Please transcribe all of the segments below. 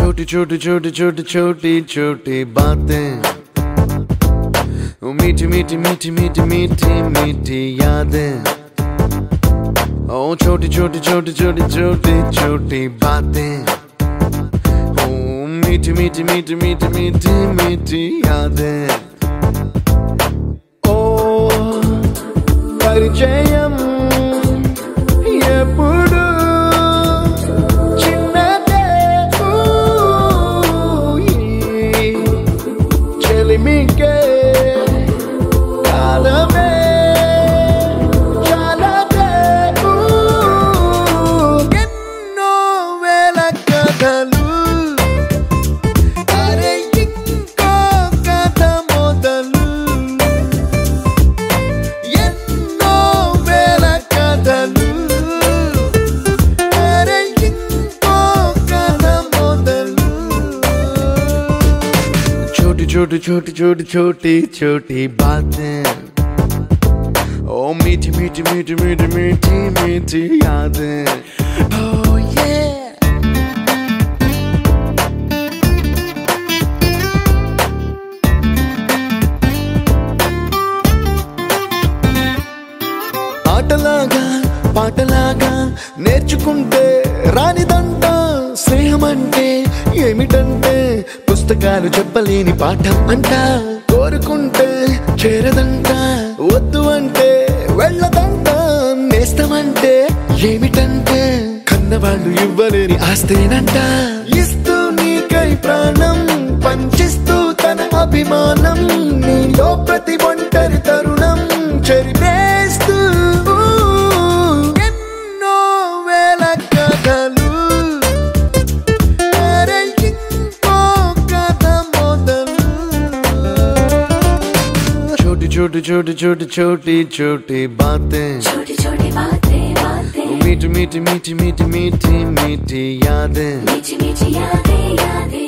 छोटी छोटी छोटी छोटी छोटी छोटी बातें, मीठी मीठी मीठी मीठी मीठी मीठी यादें। ओ छोटी छोटी छोटी छोटी छोटी छोटी बातें, ओ मीठी मीठी मीठी मीठी मीठी मीठी यादें। ओ परिचयम ఎప్పుడు చిన్నదే చెలిమికే కాలమే చాలదే ఎన్నో వేల కథలు అరే ఇంకో కథ మొదలు ఎన్నో వేల కథలు छोटी छोटी छोटी छोटी छोटी बातें, ओ मीठी मीठी मीठी मीठी मीठी मीठी यादें। Oh yeah। ఆటలాగా పాటలాగా నేర్చుకుంటే రానిదంట స్నేహం అంటే ఏమిటంటే పుస్తకాలు చెప్పలేని పాఠం అంట కోరుకుంటే చేరదంట వద్దు అంటే వెళ్ళదంట నేస్తమంటే ఏమిటంటే కన్నవాళ్ళు ఇవ్వలేని ఆస్తేనంట ఇస్తూ నీకై ప్రాణం పంచిస్తూ తన అభిమానం నీలో ప్రతి ఒంటరి తరుణం చెరిపేస్తూ ఎన్నో వేల కథలు छोटी छोटी छोटी छोटी छोटी बातें, छोटी छोटी बातें बातें, मीठी मीठी मीठी मीठी मीठी मीठी यादें, मीठी मीठी यादें यादें।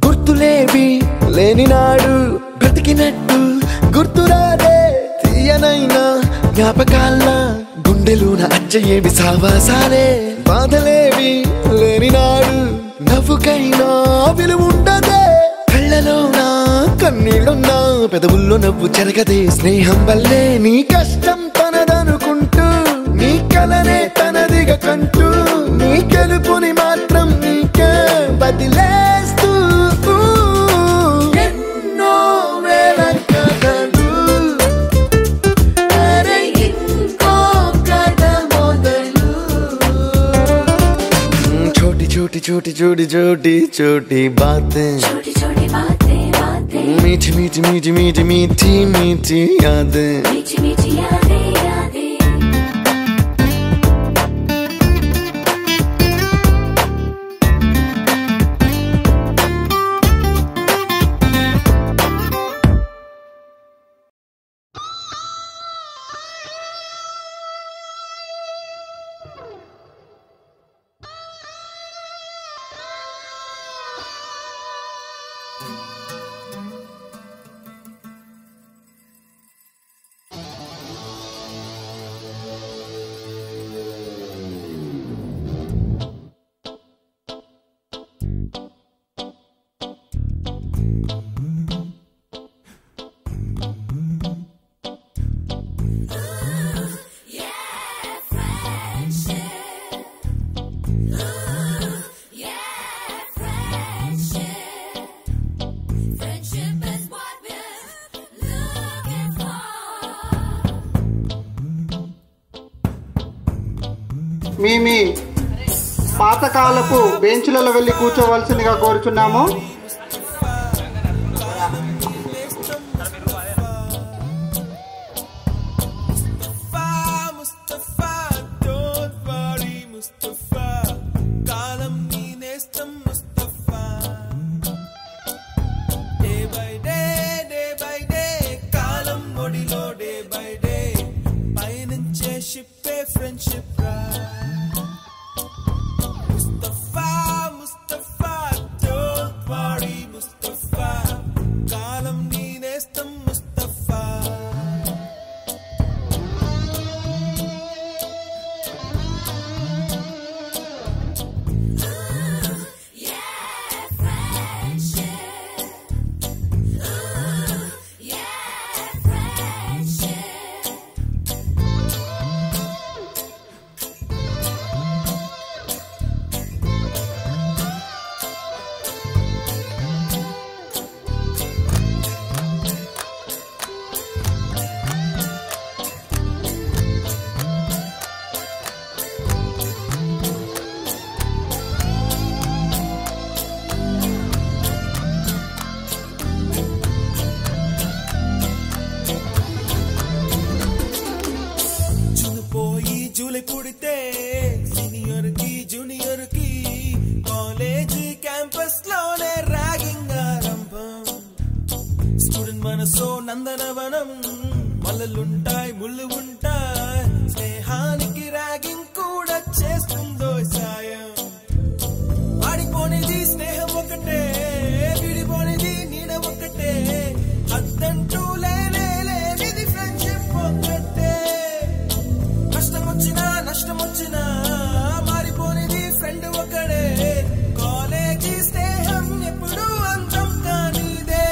గుర్తులేవి లేని నాడు బ్రతికినట్టు గుర్తురాదే తీయనైనా జ్ఞాపకాల్లా గుండెలోన అచ్చయేవి సావాసాలే బాధలేవి లేని నాడు నవ్వుకైనా విలువుండదే కళ్ళలోనా కన్నీళ్ళున్నా పెదవుల్లో నవ్వు చెరగదే స్నేహం వల్లే నీ కష్టం తనదనుకుంటూ నీ కలనే తనదిగా కంటూ నీ గెలుపుని మాత్రం నీకే బదిలేస్తూ ఎన్నో వేల కథలు అరే ఇంకో కథ మొదలు छोटी छोटी छोटी छोटी छोटी छोटी बातें, छोटी छोटी बातें बातें, मीठी मीठी मीठी मीठी मीठी मीठी यादें, मीठी मीठी यादें यादें। మీ పాతకాలపు బెంచ్లలో వెళ్ళి కూర్చోవలసిందిగా కోరుచున్నాము. కాలం నీ నేస్తం ముస్తఫా డే బై డే కాలం ఒడిలో డే బై డే పయనించే షిప్పే ఫ్రెండ్షిప్ రా ముస్తఫా ముస్తఫా డోంట్ వరీ ముస్తఫా కాలం నీ నేస్తం ముస్తఫా జూలై పుడితే సీనియర్ కి జూనియర్ కి కాలేజీ క్యాంపస్ లోనే ర్యాగింగ్ ఆరంభం స్టూడెంట్ మనసో నందనవనం మల్లలుంటాయి ముళ్ళు ఉంటాయి స్నేహానికి ర్యాగింగ్ కూడా చేస్తుందో సాయం వాడిపోనిది స్నేహం ఒకటే విడిపోనిది నీడ ఒకటే అద్దంటూ లేనిది ఫ్రెండ్షిప్ ఒకటే నష్టం వచ్చినా మారిపోనిది ఫ్రెండ్ ఒకడే కాలేజీ స్నేహం ఎప్పుడు అంతం కానిదే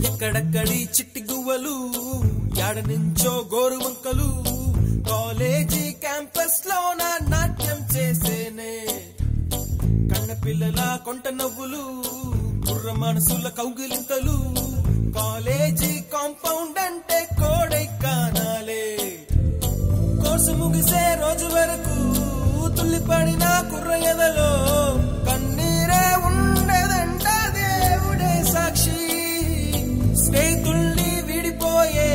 ఎక్కడక్కడి చిట్టి గువ్వలు యాడ నుంచో గోరు వంకలు కాలేజీ క్యాంపస్ లోన నాట్యం చేసేనే కన్న పిల్లల కొంట నవ్వులు కుర్ర మనసుల కౌగిలింతలు కాలేజీ కాంపౌండ్ అంటే కోడై కానాలే కోర్సు ముగిసే రోజు వరకు తుల్లిపడిన కుర్ర ఎదలో కన్నీరే ఉండదంట దేవుడే సాక్షి స్నేహితుల్ని విడిపోయే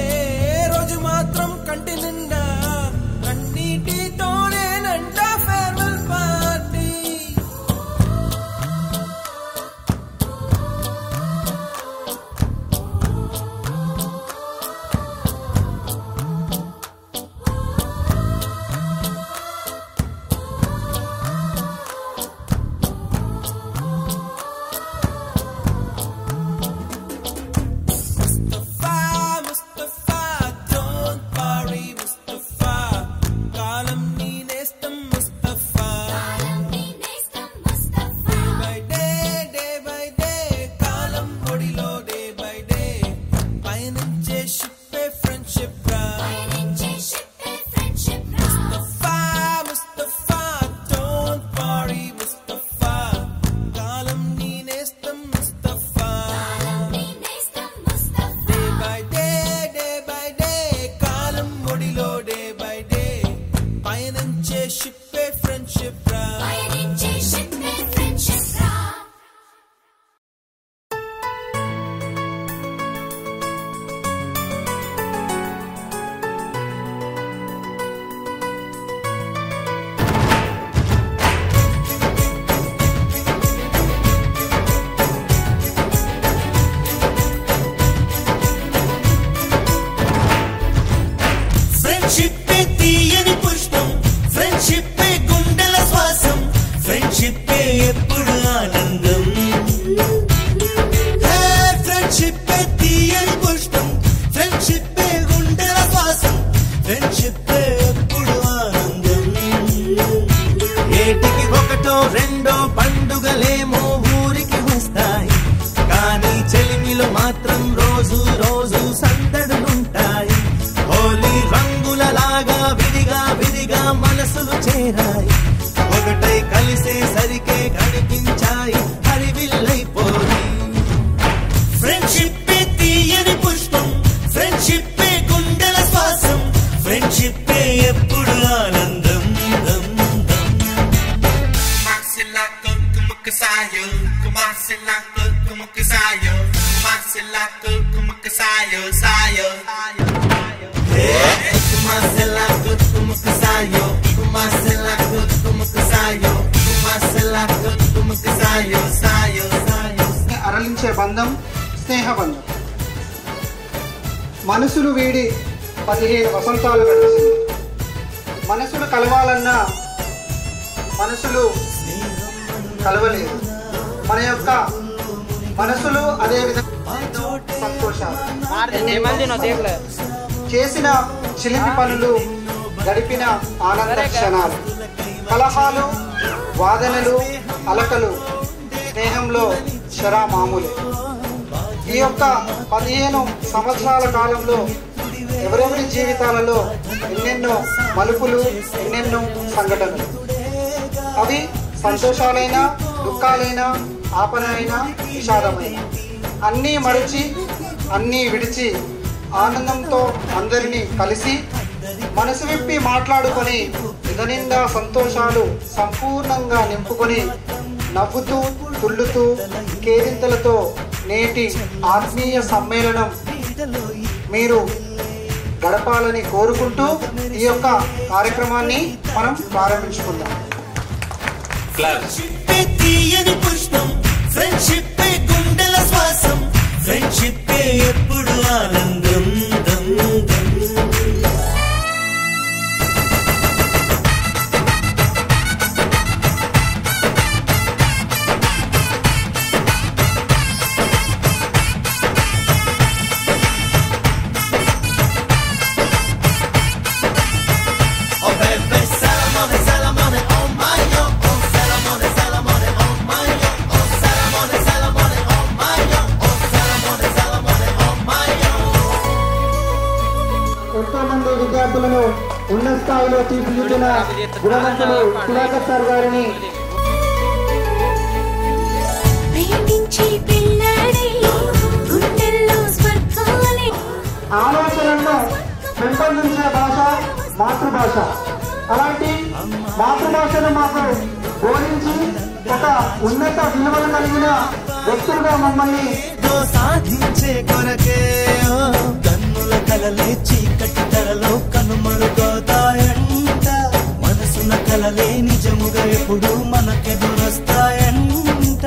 రోజు మాత్రం కంటి నిండా కన్నీటితోనేనంట ఫేర్వెల్ పార్టీ ఫ్రెండ్షిప్ తీయని పుష్పం ఫ్రెండ్షిప్ గుండెల శ్వాసం ఫ్రెండ్షిప్ ఎప్పుడు ఆనందం ఫ్రెండ్షిప్ తీయని పుష్పం ఫ్రెండ్షిప్ గుండెల శ్వాసం ఫ్రెండ్షిప్ ఎప్పుడు ఆనందం ఏటికి ఒకటో రెండో పండుగలేమో ఊరికి వస్తాయి కానీ చెలిమిలో మాత్రం రోజు రోజు సందడులుంటాయి హోలీ రంగులలాగా విడిగా విడిగా మనసులు చేరాయి ఒకటై కలిసేసరికే కనిపించాయి హరివిల్లైపోయి ఫ్రెండ్షిప్ తీయని పుష్పం ఫ్రెండ్షిప్ గుండెల శ్వాసం ఫ్రెండ్షిప్ ఎప్పుడు ఆనందం అరలించే బంధం స్నేహబంధం. మనసులు వీడి 15 వసంతాలు గడిచింది. మనసులు కలవాలన్నా మనసులు కలవలేదు. మన యొక్క మనసులు అదేవిధంగా సంతోషాలు చేసిన చిలిపి పనులు గడిపిన ఆనంద క్షణాలు కలహాలు వాదనలు అలకలు స్నేహంలో శరా మామూలే. ఈ యొక్క 15 సంవత్సరాల కాలంలో ఎవరెవరి జీవితాలలో ఎన్నెన్నో మలుపులు ఎన్నెన్నో సంఘటనలు అవి సంతోషాలైనా దుఃఖాలైనా ఆపనైనా విషాదమైన అన్నీ మరచి అన్నీ విడిచి ఆనందంతో అందరినీ కలిసి మనసు విప్పి మాట్లాడుకొని నిండా సంతోషాలు సంపూర్ణంగా నింపుకొని నవ్వుతూ తుళ్ళుతూ కేరింతలతో నేటి ఆత్మీయ సమ్మేళనం మీరు గడపాలని కోరుకుంటూ ఈ యొక్క కార్యక్రమాన్ని మనం ప్రారంభించుకుందాం. తీయని పుష్పం ఫ్రెండ్షిప్ గుండెల శ్వాసం ఫ్రెండ్షిప్ ఎప్పుడు ఆనందం ఎంతో మంది విద్యార్థులను ఉన్నత స్థాయిలో తీర్చిదిద్దిన గుణవంతులు సుధాకర్ సార్ గారిని ఆలోచనలను పెంపొందించే భాష మాతృభాష. అలాంటి మాతృభాషను మాకు బోధించి ఒక ఉన్నత విలువలు కలిగిన వ్యక్తులుగా మమ్మల్ని సాధించే కొరకే కన్నుల కలలే చీకటి తరలో కనుమరుగవుతాయంట మనసున కలలే నిజముగా ఎప్పుడు మనకెదురొస్తాయంట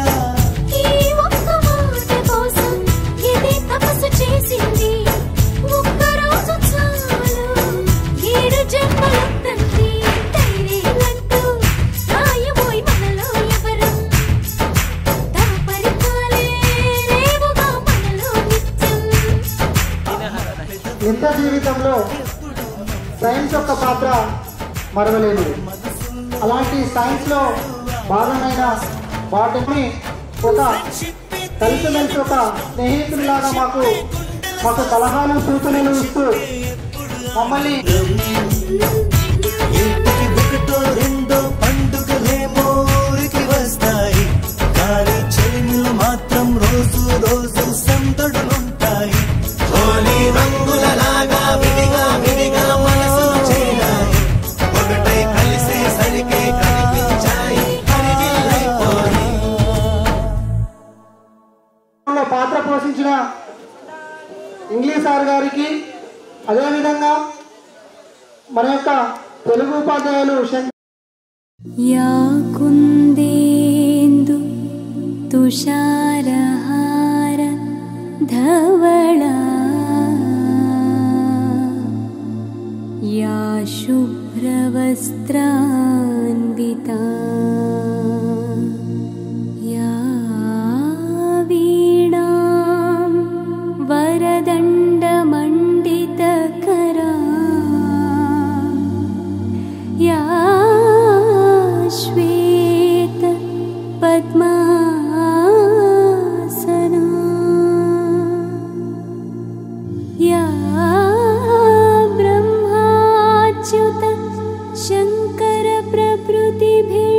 నిత్య జీవితంలో సైన్స్ యొక్క పాత్ర మరవలేదు. అలాంటి సైన్స్లో భాగమైన వాటిని ఒక కలిసిమెలిసి ఒక స్నేహితుడిలాగా మాకు సలహాలు సూచనలు ఇస్తూ మమ్మల్ని ఒకటో రెండో పండుగలేమో ఊరికి వస్తాయి కానీ చెలిమిలో మాత్రం రోజు రోజు సందడులుంటాయి హోలీ రంగులలాగా విడిగా విడిగా మనసులు చేరాయి ఒకటై కలిసేసరికే కనిపించాయి హరివిల్లైపోయి పాత్ర పోషించిన ఇంగ్లీష్ సార్ గారికి అదేవిధంగా మన యొక్క తెలుగు ఉపాధ్యాయులు యా కుందేందు తుషారహార ధవళ యా शुभ्रवस्त्रान्विता या वीणां वरदण्डमण्डितकरा या श्वेत पद्मासना या ब्रह्माच्युत शङ्कर प्रभृतिभिः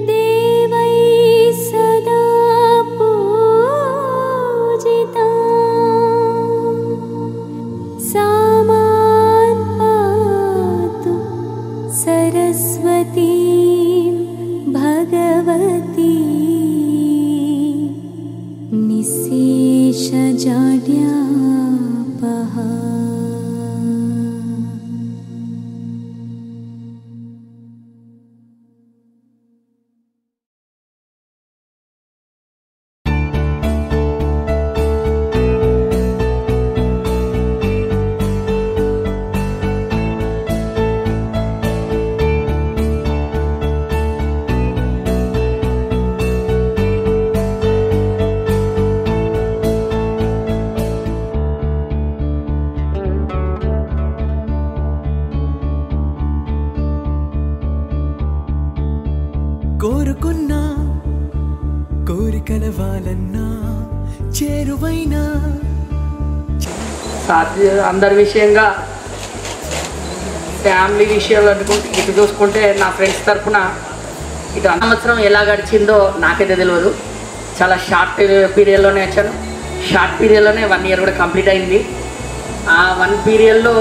देवैः सदा पूजिता सा मां पातु सरस्वती भगवती निःशेषजाड्यापहा। కోరుకున్నా కోరికల వాళ్ళన్నా చేరువైనా అందరి విషయంగా ఫ్యామిలీ విషయాలు అనుకుంటే ఇటు చూసుకుంటే నా ఫ్రెండ్స్ తరఫున ఇటు సంవత్సరం ఎలా గడిచిందో నాకైతే తెలియదు. చాలా షార్ట్ పీరియడ్లోనే వచ్చాను. షార్ట్ పీరియడ్లోనే 1 year కూడా కంప్లీట్ అయింది. ఆ 1 పీరియడ్లో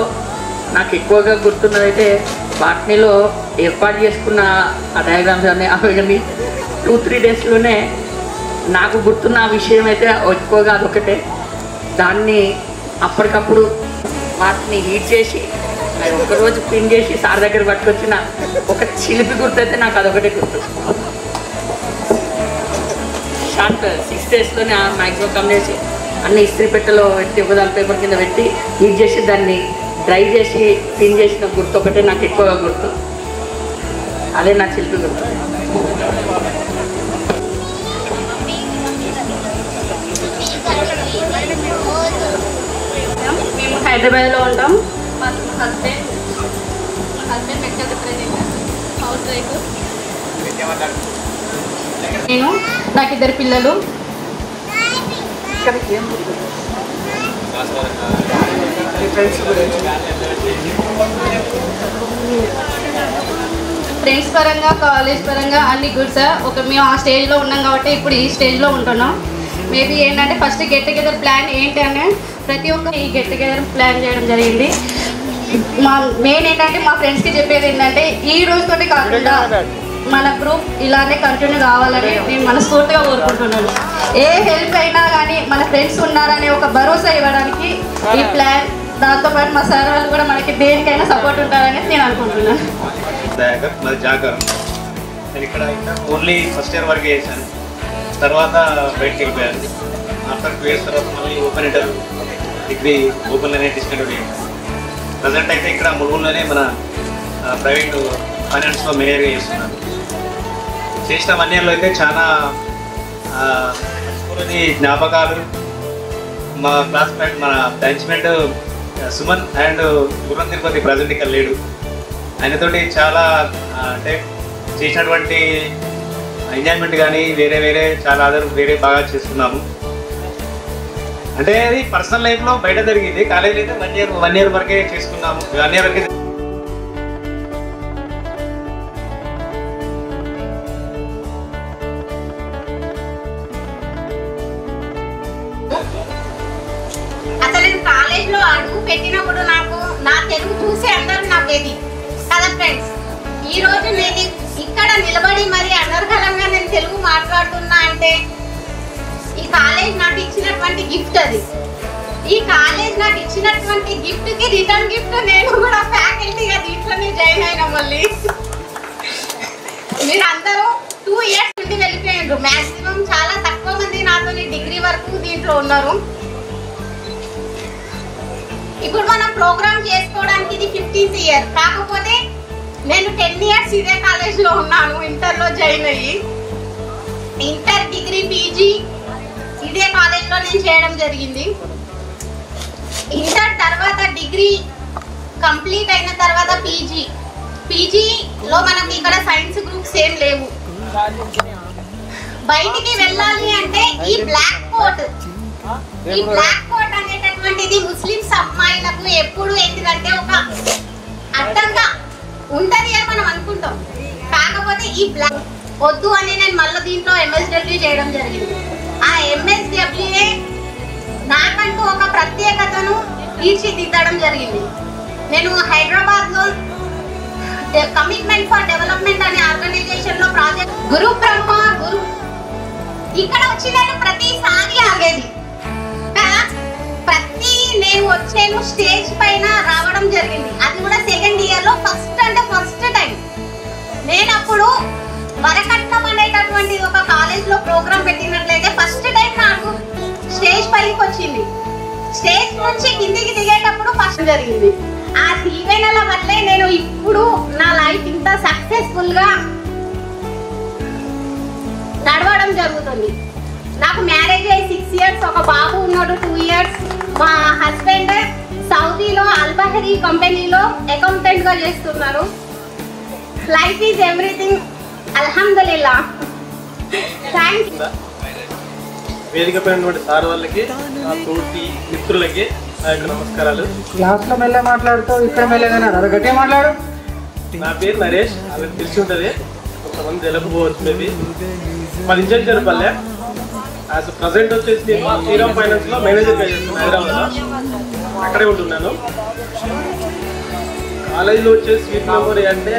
నాకు ఎక్కువగా గుర్తున్నదైతే బాటనీలో ఏర్పాటు చేసుకున్న ఆ డయాగ్రామ్స్ అన్నీ అవి 2-3 daysలోనే నాకు గుర్తున్న విషయం అయితే ఎక్కువగా అదొకటే. దాన్ని అప్పటికప్పుడు వాటిని హీట్ చేసి ఒకరోజు ప్రింట్ చేసి సార్ దగ్గర పట్టుకొచ్చిన ఒక చిలిపి గుర్తయితే నాకు అదొకటే గుర్తు. షార్ట్ 6 daysలోనే మ్యాక్సిమం కమ్ చేసి అన్ని ఇస్త్రీ పెట్టెలో పెట్టి ఒకదాని పేపర్ కింద పెట్టి హీట్ చేసి దాన్ని డ్రై చేసి ప్రింట్ చేసిన గుర్తు ఒకటే నాకు ఎక్కువగా గుర్తు. అదే నా చిలిపి గుర్తు. మేము హైదరాబాద్లో ఉంటాం. మా husband medical representative, house wife. నేను నాకు 2 పిల్లలు. ఫ్రెండ్స్ పరంగా కాలేజ్ పరంగా అన్ని గుడ్ సార్. మేము ఆ స్టేజ్లో ఉన్నాం కాబట్టి ఇప్పుడు ఈ స్టేజ్లో ఉంటున్నాం. మేబీ ఏంటంటే ఫస్ట్ గెట్ టుగెదర్ ప్లాన్ ఏంటి అంటే ప్రతి ఒక్కరు ఈ గెట్ టుగెదర్ ప్లాన్ చేయడం జరిగింది. మా మెయిన్ ఏంటంటే మా ఫ్రెండ్స్కి చెప్పేది ఏంటంటే ఈ రోజుతోటి కాకుండా మన గ్రూప్ ఇలానే కంటిన్యూ కావాలని నేను మనస్ఫూర్తిగా కోరుకుంటున్నాను. ఏ హెల్ప్ అయినా కానీ మన ఫ్రెండ్స్ ఉన్నారనే ఒక భరోసా ఇవ్వడానికి ఈ ప్లాన్. దాంతోపాటు మా సార్ వాళ్ళు కూడా మనకి దేనికైనా సపోర్ట్ ఉంటారని నేను అనుకుంటున్నాను. మరి జాగర్ నేను ఇక్కడ ఓన్లీ ఫస్ట్ ఇయర్ వరకే చేశాను. తర్వాత బయటకు వెళ్ళిపోయాను. ఆఫ్టర్ 2 years తర్వాత మళ్ళీ ఓపెన్ ఇంటర్ డిగ్రీ ఓపెన్లోనే డిస్కంటిన్యూ చేయాలి. ప్రజెంట్ అయితే ఇక్కడ ములుగులోనే మన ప్రైవేట్ ఫైనాన్స్లో మేనేజర్గా చేస్తున్నాను. చేసిన 1 yearలో అయితే చాలా జ్ఞాపకాలు. మా క్లాస్మేట్ మన బెంచ్మేట్ సుమన్ అండ్ గుర్రం తిరుపతి ప్రజెంట్ ఇక్కడ లేడు. ఆయనతోటి చాలా అంటే చేసినటువంటి ఎంజాయ్మెంట్ కానీ వేరే చాలా వేరే బాగా చేస్తున్నాము. అంటే అది పర్సనల్ లైఫ్లో బయట జరిగింది. కాలేజీలో అయితే 1 year వరకే చేసుకున్నాము. 1 year వరకే అసలు కాలేజ్లో అడుగు పెట్టినప్పుడు నా తెలుగు చూసి అందరూ నవ్వేది కదా ఫ్రెండ్స్. ఈ రోజు నేను ఇక్కడ నిలబడి మరి అనర్హలంగా నేను తెలుగు మాట్లాడుతున్నా అంటే ఈ కాలేజ్ నాకు ఇచ్చినటువంటి గిఫ్ట్. అది ఈ కాలేజ్ నాకు ఇచ్చినటువంటి గిఫ్ట్ కి రిటర్న్ గిఫ్ట్ నేను కూడా ఫ్యాకల్టీగా దీంట్లోనే జాయిన్ అయినా. మళ్ళీ మీరందరూ 2 years నుండి వెళ్ళిపోయారు. మాక్సిమం చాలా తక్కువ మంది నాతో డిగ్రీ వరకు దీంట్లో ఉన్నారు. ఇప్పుడు మనం ప్రోగ్రామ్ చేసుకోవడానికి ఇది 15th ఇయర్. కాకపోతే నేను 10 years ఇదే కాలేజ్లో ఉన్నాను. ఇంటర్లో జాయిన్ అయ్యి ఇంటర్, డిగ్రీ, పీజీ ఇదే కాలేజ్లో నేను చేయడం జరిగింది. ఇంటర్ తర్వాత డిగ్రీ కంప్లీట్ అయిన తర్వాత పీజీలో మనకి ఇక్కడ సైన్స్ గ్రూప్స్ ఏం లేవు. బయటికి వెళ్ళాలి అంటే ఈ బ్లాక్ కోట్ అనేటటువంటిది ముస్లిమ్స్ అమ్మాయిలకు ఎప్పుడు ఏంటిదంటే ఒక అర్థంగా ఉంటది అని మనం అనుకుంటాం. కాకపోతే ఈ బ్లాక్ వద్దు అని నేను మళ్ళీ దీంట్లో MSW చేయడం జరిగింది. ఆ MSWA నాకంటూ ఒక ప్రత్యేకతను తీర్చిదిద్దడం జరిగింది. నేను హైదరాబాద్లో కమిట్మెంట్ ఫర్ డెవలప్మెంట్ అనే ఆర్గనైజేషన్లో ప్రాజెక్ట్ గురు బ్రహ్మ గురు ఇక్కడ వచ్చి నేను ప్రతిసారి ఆగేది కదా. నేను వచ్చాను స్టేజ్ పైన రావడం జరిగింది. అది కూడా 2nd ఇయర్లో ఫస్ట్ టైం. నేను అప్పుడు వరకట్నం అనేటటువంటి ఒక కాలేజ్లో ప్రోగ్రామ్ పెట్టినట్లయితే ఫస్ట్ టైం నాకు స్టేజ్ పైకి వచ్చింది. స్టేజ్ నుంచి కిందికి దిగేటప్పుడు ఫస్ట్ జరిగింది. ఆ దీవెనల వల్లే నేను ఇప్పుడు నా లైఫ్ ఇంత సక్సెస్ఫుల్గా నడవడం జరుగుతుంది. నాకు మ్యారేజ్ అయ్యి 6 years, ఒక బాబు ఉన్నాడు 2 years. మా హస్బెండ్ సౌదీలో అల్బహరీ కంపెనీలో అకౌంటెంట్గా చేస్తున్నారు. లైఫ్ ఈజ్ ఎవ్రీథింగ్, అల్హమ్దులిల్లా. Thank you. వేదిక పైన సార్ వాళ్ళకి, నా తోటి మిత్రులకి నా యొక్క నమస్కారాలు. క్లాస్లో మెల్ల మాట్లాడుతూ ఇక్కడ మెల్లగానే గట్టిగా మాట్లాడు. నా పేరు నరేష్. వాళ్ళకి తెలిసి ఉంటుంది, కొంతమంది తెలకపోవచ్చు. మేబీ మాది ఇంజనీర్పల్లె. యాజ్ ప్రజెంట్ వచ్చేసి నేను శ్రీరామ్ ఫైనాన్స్లో మేనేజర్గా చేస్తున్నాను హైదరాబాద్లో. అక్కడే ఉంటున్నాను. కాలేజీలో వచ్చేసి స్వీట్ మెమరీ అంటే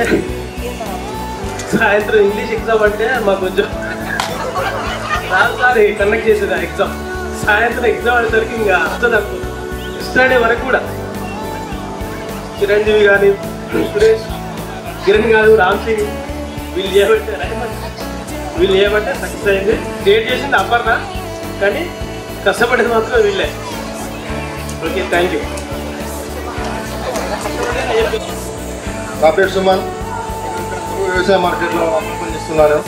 సాయంత్రం ఇంగ్లీష్ ఎగ్జామ్ అంటే మాకు కొంచెం రాసారి కండక్ట్ చేసేది ఆ ఎగ్జామ్. సాయంత్రం ఎగ్జామ్ అనేసరికి ఇంకా వస్తుంది అనుకో. ఎస్టర్డే వరకు కూడా చిరంజీవి కానీ, సురేష్, కిరణ్ గారు, రామ్ సింగ్ వీళ్ళు చేయబట్టే సక్సెస్ అయింది. క్రియేట్ చేసింది అపర్ణ, కానీ కష్టపడేది మాత్రం వీళ్ళే. Okay, thank you. నా పేరు సుమన్. వ్యవసాయ మార్కెట్లో పనిచేస్తున్నాను.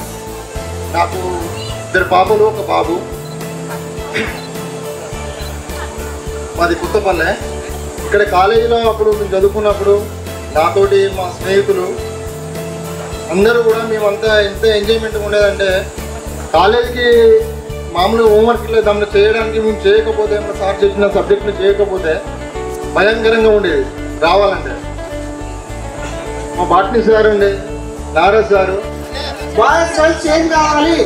నాకు 2 పాపలు, 1 బాబు. మాది కొత్తపల్లె. ఇక్కడ కాలేజీలో అప్పుడు మేము చదువుకున్నప్పుడు నాతోటి మా స్నేహితులు అందరూ కూడా మేమంతా ఎంత ఎంజాయ్మెంట్గా ఉండేదంటే, కాలేజీకి మామూలుగా హోంవర్క్ ఇట్లా దాన్ని చేయడానికి మేము చేయకపోతే, మన సార్ చెప్పిన సబ్జెక్ట్ని చేయకపోతే భయంకరంగా ఉండేది రావాలంటే. మా బాట్నీ సార్ ఉండే, నారాజ్ సారు. బాయ్స్ గర్ల్స్ చేంజ్ కావాలి,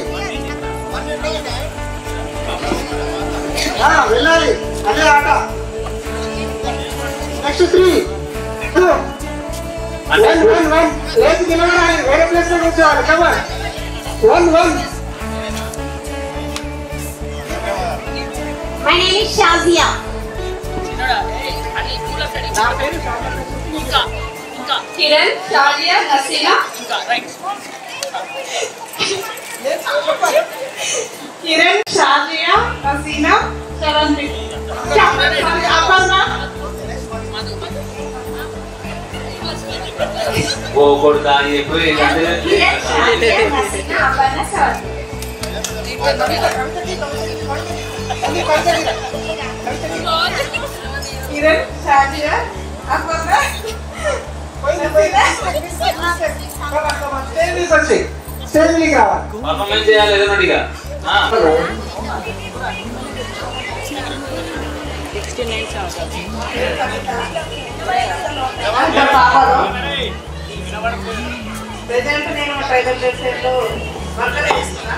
వెళ్ళాలి, అదే ఆట. నెక్స్ట్ 3 2 1 1 లేచి నిలబడాలి, వేరే ప్లేస్ లో కూర్చోవాలి. కమర్ 1 1. My name is Shazia. Kiran, Shazia, Naseena. Kiran, Shazia, Naseena, Sharan, Aparna. ఓ కొడుతా ఎక్కువ కిరణ్, షాజియా, అపర్ణ. స్టేజ్ రావాలి. పర్ఫార్మెన్స్ చేయాలి ఏదన్నట్టుగా. ప్రెజెంట్ నేను ట్రైబల్ వెబ్సైట్లో వర్క్ చేస్తున్నా.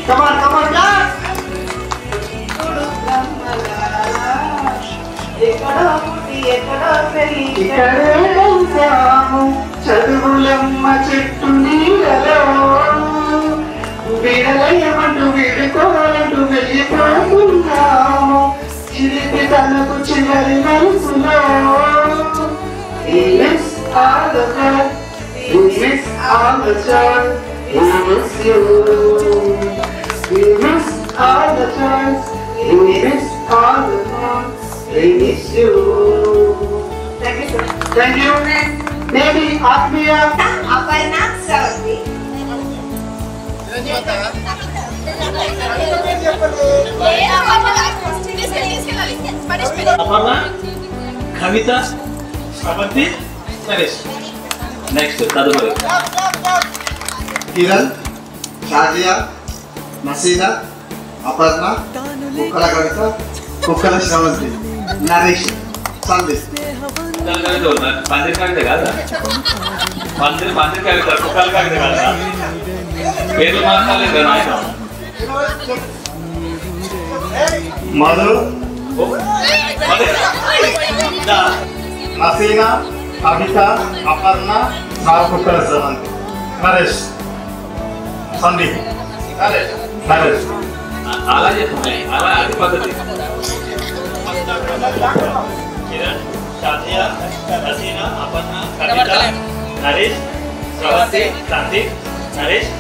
Come on come on class. ఇక్కడే కలిసాము చదువులమ్మ చెట్టు నీళ్ళలో, విడలయ్యమంటూ విడుకోవాలంటూ వెళ్ళిపోతున్నాము చిలిపి తనకు చివరి మనసులో. We miss all the fun, we miss all the joy, we miss you, we miss all the chance. We miss all the months. We miss you. Thank you, sir. Thank you. Maybe Atmiya. Aparna Sravanti. Aparna Kavitha Sravanti Naresh. Next తదుపరి కిరణ్, షాజియా, నసీనా, అపర్ణ, కుక్కల కవిత, కుక్కల శ్రవంతి, నరేష్, సందీప్. పందిరి కవిత కాదా? పందిరి కవిత కుక్కల కవిత కాదా? పేర్లు మాట్లాడలేదు నాయన. మధు, నసీనా, కవిత, అపర్ణ, కుక్కల శ్రవంతి, నరేష్, సందీప్. నరేష్ అలా చెప్తున్నాయి, అలా అది పద్ధతి. కిరణ్, షాజియా, నసీనా, అపర్ణ, కవిత, నరేష్, శ్రవంతి, సందీప్, నరేష్,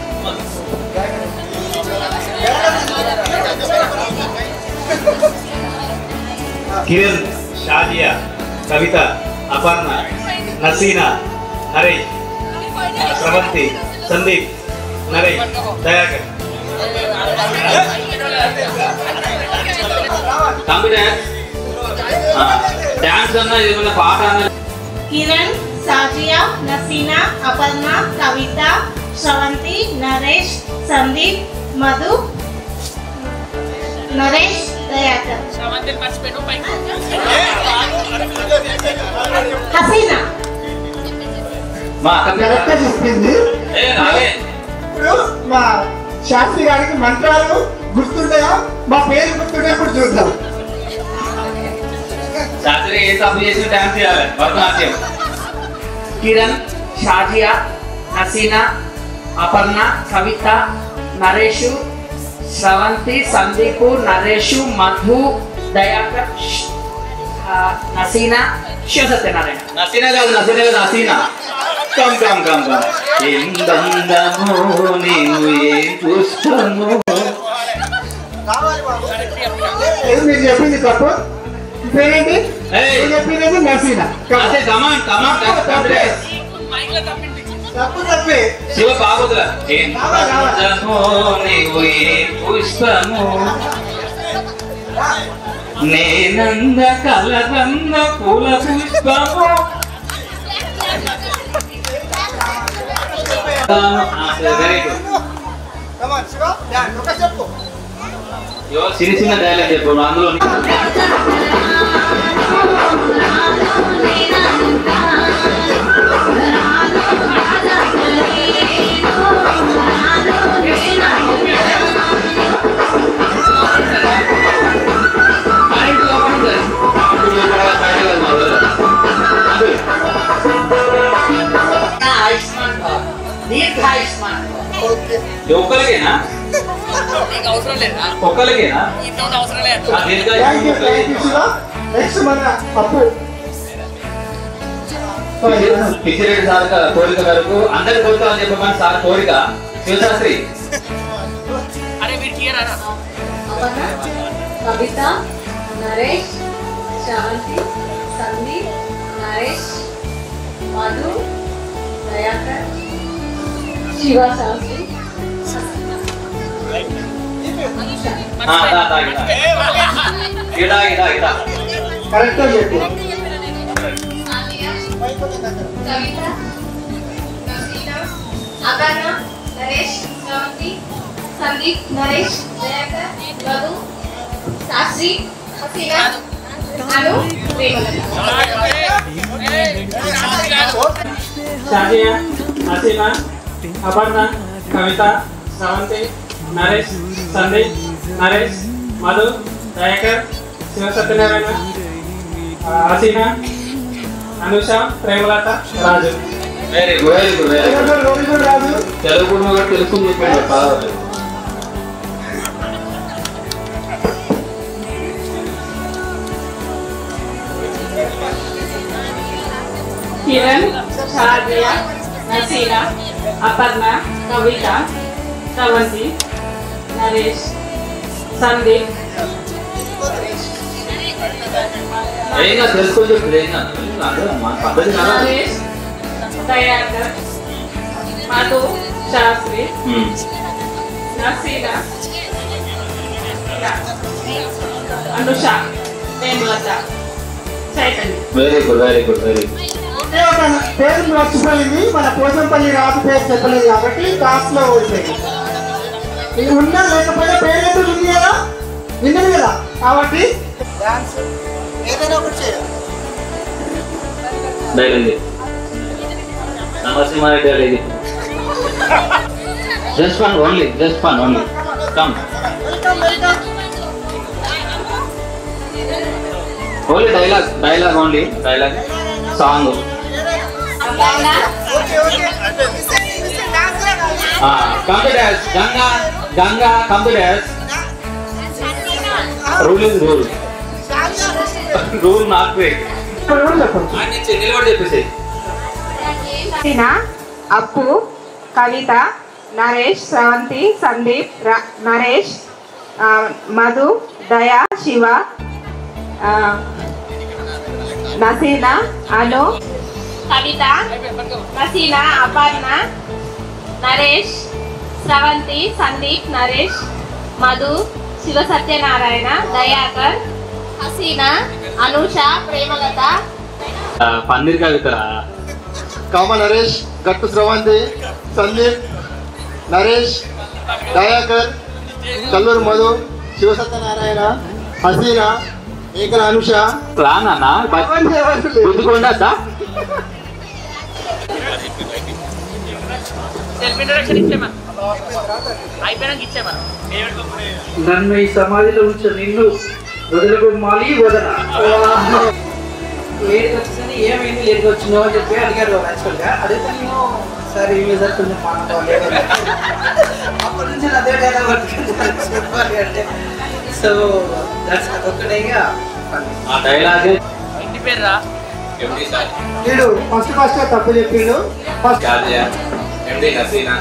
కిరణ్, షాజియా, కవిత, అపర్ణ, నసీనా, నరేష్, శ్రవంతి, సందీప్, నరేష్, దయాకర్. డాన్స్ అన్నా ఏమన్నా పాట అన్నా. కిరణ్, సాజియా, నసీనా, అపర్ణ, కవిత, శ్రవంతి, నరేష్, సందీప్, మధు, నరేష్, దయాకర్. హసీనా. మా అక్క కరెక్ట్గా చెప్పింది. ఇప్పుడు మా శాస్త్రి గారికి మంత్రాలు గుర్తుంటాయా? మా పేరు గుర్తుంటే ఇప్పుడు చూద్దాం. శాస్త్రి ఏ తప్పు చేసి డాన్స్ చేయాలి భరతనాట్యం. కిరణ్, షాజియా, నసీనా, అపర్ణ, కవిత, నరేషు, శ్రవంతి, సందీపు, నరేషు, మధు, దయాకర్, నసీనా, శివసత్యనారాయణ. నసీనా కాదు, నసీనా కాదు, Naseena. Come come come come. ఎందము నీవు ఏం పుష్పము. మీరు చెప్పింది తప్పు. పేరేంటి? చెప్పింది నసీనా. కమాన్ కమాన్. తప్పు తప్పే. శివ బాగోదుల. ఎందము నీవు ఏం పుష్పము. నేనంద కలగంద పూల పుష్పము. Very good. చిన్న చిన్న డైలాగ్ చెప్పు అందులో. ఒక్కరికేనా? ఒక్కరికేనా? నెక్స్ట్ మన పప్పు. పిచ్చిరెడ్డి సార్ కోరిక వరకు అందరి కోరిక అని చెప్పమని సార్ కోరిక. శివశాస్త్రి అపర్ణ, కవిత, నరేష్, శ్రవంతి, సందీప్, నరేష్, మధు, దయాకర్, శివ శాస్త్రి. కరెక్ట్గా చెప్పు. Kavitha, Naseena, Aparna, Naresh, Sravanti, Sandeep, Naresh, Dayakar, Madhu, Shastri, Haseena, Anu, Shazia, Naseena, Aparna, Kavitha, Sravanti, Naresh, Sandeep, Naresh, Madhu, Dayakar, Sivasatyanarayana, Haseena, Anusha, Premalatha, Raju. Very good, very good, very good. Telugu కూడా తెలుసుకుని చెప్పండి. Kiran, Shazia, Naseena, Aparna, Kavitha, Sravanti, Naresh, Sandeep Naresh Dayakar Madhu Shastri Naseena Anusha Nemalatha Chaitanya. Very good very good very good. పేరు మర్చిపోయింది, మన పోచంపల్లి రాజు పేరు చెప్పలేదు కాబట్టి క్లాస్ లో ఓడిపోయింది. ఇది ఉన్నా లేకపోయినా పేరు ఎందుకు ఉంది కదా, విన్నది కదా, కాబట్టి ఏదైనా ఒకటి చేయాలి. నరసింహారెడ్డి గారు just fun only come only dialogue only song. Come to dance, Ganga, come to dance. Rule is rule. Rule not break. అప్పు, కవిత, నరేష్, శ్రవంతి, సందీప్, నరేష్, మధు, దయా, శివ, నసీనా, అను, కవిత, నసీనా, అపర్ణ, నరేష్, స్రవంతి, సందీప్, నరేష్, మధు, శివ సత్యనారాయణ, దయాకర్, హసీనా, అనూష, ప్రేమలత, పన్నీర్ కవిత, కామ నరేష్, గట్టు స్రవంతి, సందీప్, నరేష్, దయాకర్, కల్లూరు మధు, శివ సత్యనారాయణ, హసీనా, ఏకల అనుష. రానా గుర్తుకుండా నన్ను ఈ సమాధిలో ఉంచు, నిన్ను వదలకు మాలి వదన. లేట్ వచ్చిందని ఏమైంది, లేట్ వచ్చినావు అని చెప్పి అడిగారు యాక్చువల్గా. అడిగితే నేను సార్ ఈ మీద కొంచెం మాట్లాడలేదు, అప్పటి నుంచి అదే డైలాగ్ చెప్పాలి అంటే. సో దట్స్ అదొక్కటే ఆ డైలాగ్. ఇంటి పేరు రా వీడు ఫస్ట్ తప్పు చెప్పిండు. ఎండి నసీనా,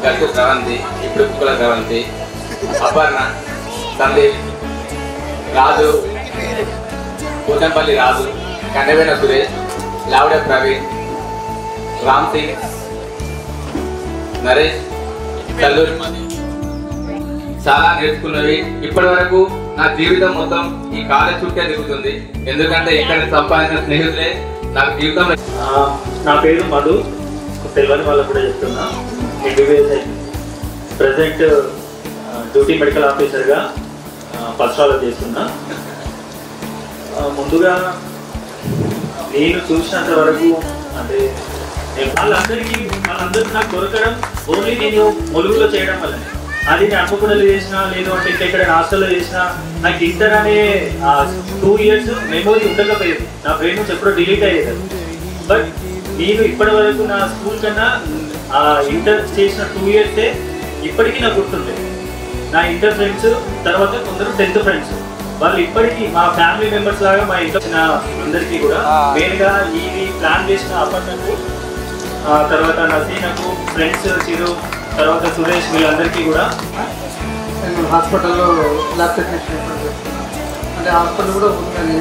గట్టు స్రవంతి, ఇప్పుడు కుక్కల స్రవంతి, అపర్ణ, సందీప్, రాజు, పూతంపల్లి రాజు, కండవేన సురేష్, లావుడ ప్రవీణ్, రామ్ సింగ్, నరేష్, కల్లూరి. చాలా నేర్చుకున్నవి. ఇప్పటి వరకు నా జీవితం మొత్తం ఈ కాలేజ్ చుట్టే తిరుగుతుంది. ఎందుకంటే ఇక్కడ సంపాదించిన స్నేహితులే నాకు జీవితంలో. నా పేరు మధు, తెలియని వాళ్ళకు కూడా చెప్తున్నా. ఎంబీబీఎస్ ప్రజెంట్ డ్యూటీ మెడికల్ ఆఫీసర్గా పర్సనాలు చేస్తున్నా. ముందుగా నేను చూసినంత వరకు అంటే వాళ్ళందరికీ నాకు దొరకడం ఓన్లీ నేను ములుగులో చేయడం వల్ల. అది నేను అనుకున్నది చేసినా, లేదు అంటే ఇంకా ఇక్కడ హాస్టల్లో చేసినా, నాకు ఇంటర్ అనే 2 years మెమోరీ ఉండకపోయేది. నా బ్రెయిన్ నుంచి ఎప్పుడో డిలీట్ అయ్యేది. బట్ నేను ఇప్పటి వరకు నా స్కూల్ కన్నా ఇంటర్ చేసిన 2 years ఇప్పటికీ నాకు గుర్తుంది. నా ఇంటర్ ఫ్రెండ్స్, తర్వాత కొందరు 10th ఫ్రెండ్స్, వాళ్ళు ఇప్పటికీ మా ఫ్యామిలీ మెంబర్స్ లాగా మా ఇంట్లో వచ్చిన అందరికీ కూడా మెయిన్గా ఇది ప్లాన్ చేసిన అపర్ణకు, తర్వాత నసీనకు, ఫ్రెండ్స్ చిరు, తర్వాత సురేష్, వీళ్ళందరికీ కూడా నేను హాస్పిటల్లో ల్యాబ్ టెక్నీషియన్ అంటే హాస్పిటల్ కూడా ఉందని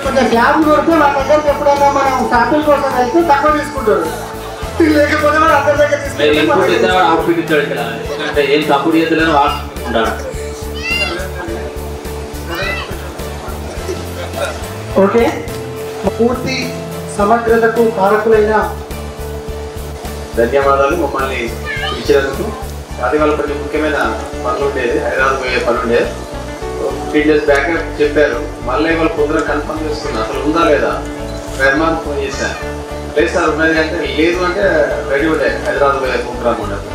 కొంచెం గ్యాప్ కొడితే వాళ్ళ దగ్గరికి ఎప్పుడైనా మనం శాంపిల్ కోసం అయితే తక్కువ తీసుకుంటారు. లేకపోతే మనం అందరి దగ్గర ఏం తప్పుడు చేతులను వాడుకుంటాడు. ఓకే, పూర్తి సమగ్రతకు కారకులైన ధన్యవాదాలు మమ్మల్ని పిలిచినందుకు. అది వాళ్ళ కొంచెం ముఖ్యమైన పనులు ఉండేది, హైదరాబాద్ పోయే పని ఉండేది. 3 days బ్యాక్ చెప్పారు. మళ్ళీ వాళ్ళు పొద్దున కన్ఫర్మ్ చేసుకున్నారు అసలు ఉందా లేదా. రెహమాన్ ఫోన్ చేశాను, లేదు సార్ ఉన్నది అంటే, లేదు అంటే రెడీ ఉండే హైదరాబాద్ పోయే ప్రోగ్రామ్ ఉండదు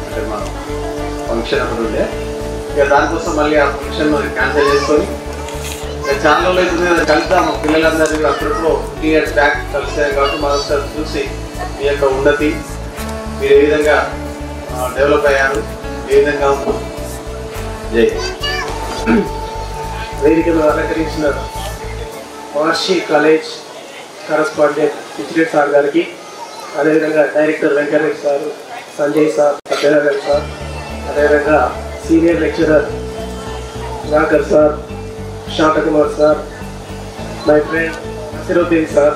అంటే మా ఫంక్షన్ అప్పుడు ఉండే. ఇక దానికోసం మళ్ళీ ఆ ఫంక్షన్ క్యాన్సిల్ చేసుకొని చాలా రోజులు అవుతుంది కలుద్దాము పిల్లలందరినీ. అప్పుడప్పుడు 3 years బ్యాక్ కలిసాం కాబట్టి మరోసారి చూసి మీ యొక్క ఉన్నతి, మీరు ఏ విధంగా డెవలప్ అయ్యారు, ఏ విధంగా ఉన్నాం. జై వేదికను అలంకరించిన Maharshi college correspondent Pichireddy sir గారికి, అదేవిధంగా director Venkatareddy sir, Sanjay sir, Satyanarayana sir, అదేవిధంగా senior lecturer Nagar sir, Shantakumar sir, my friend Nasiruddin sir,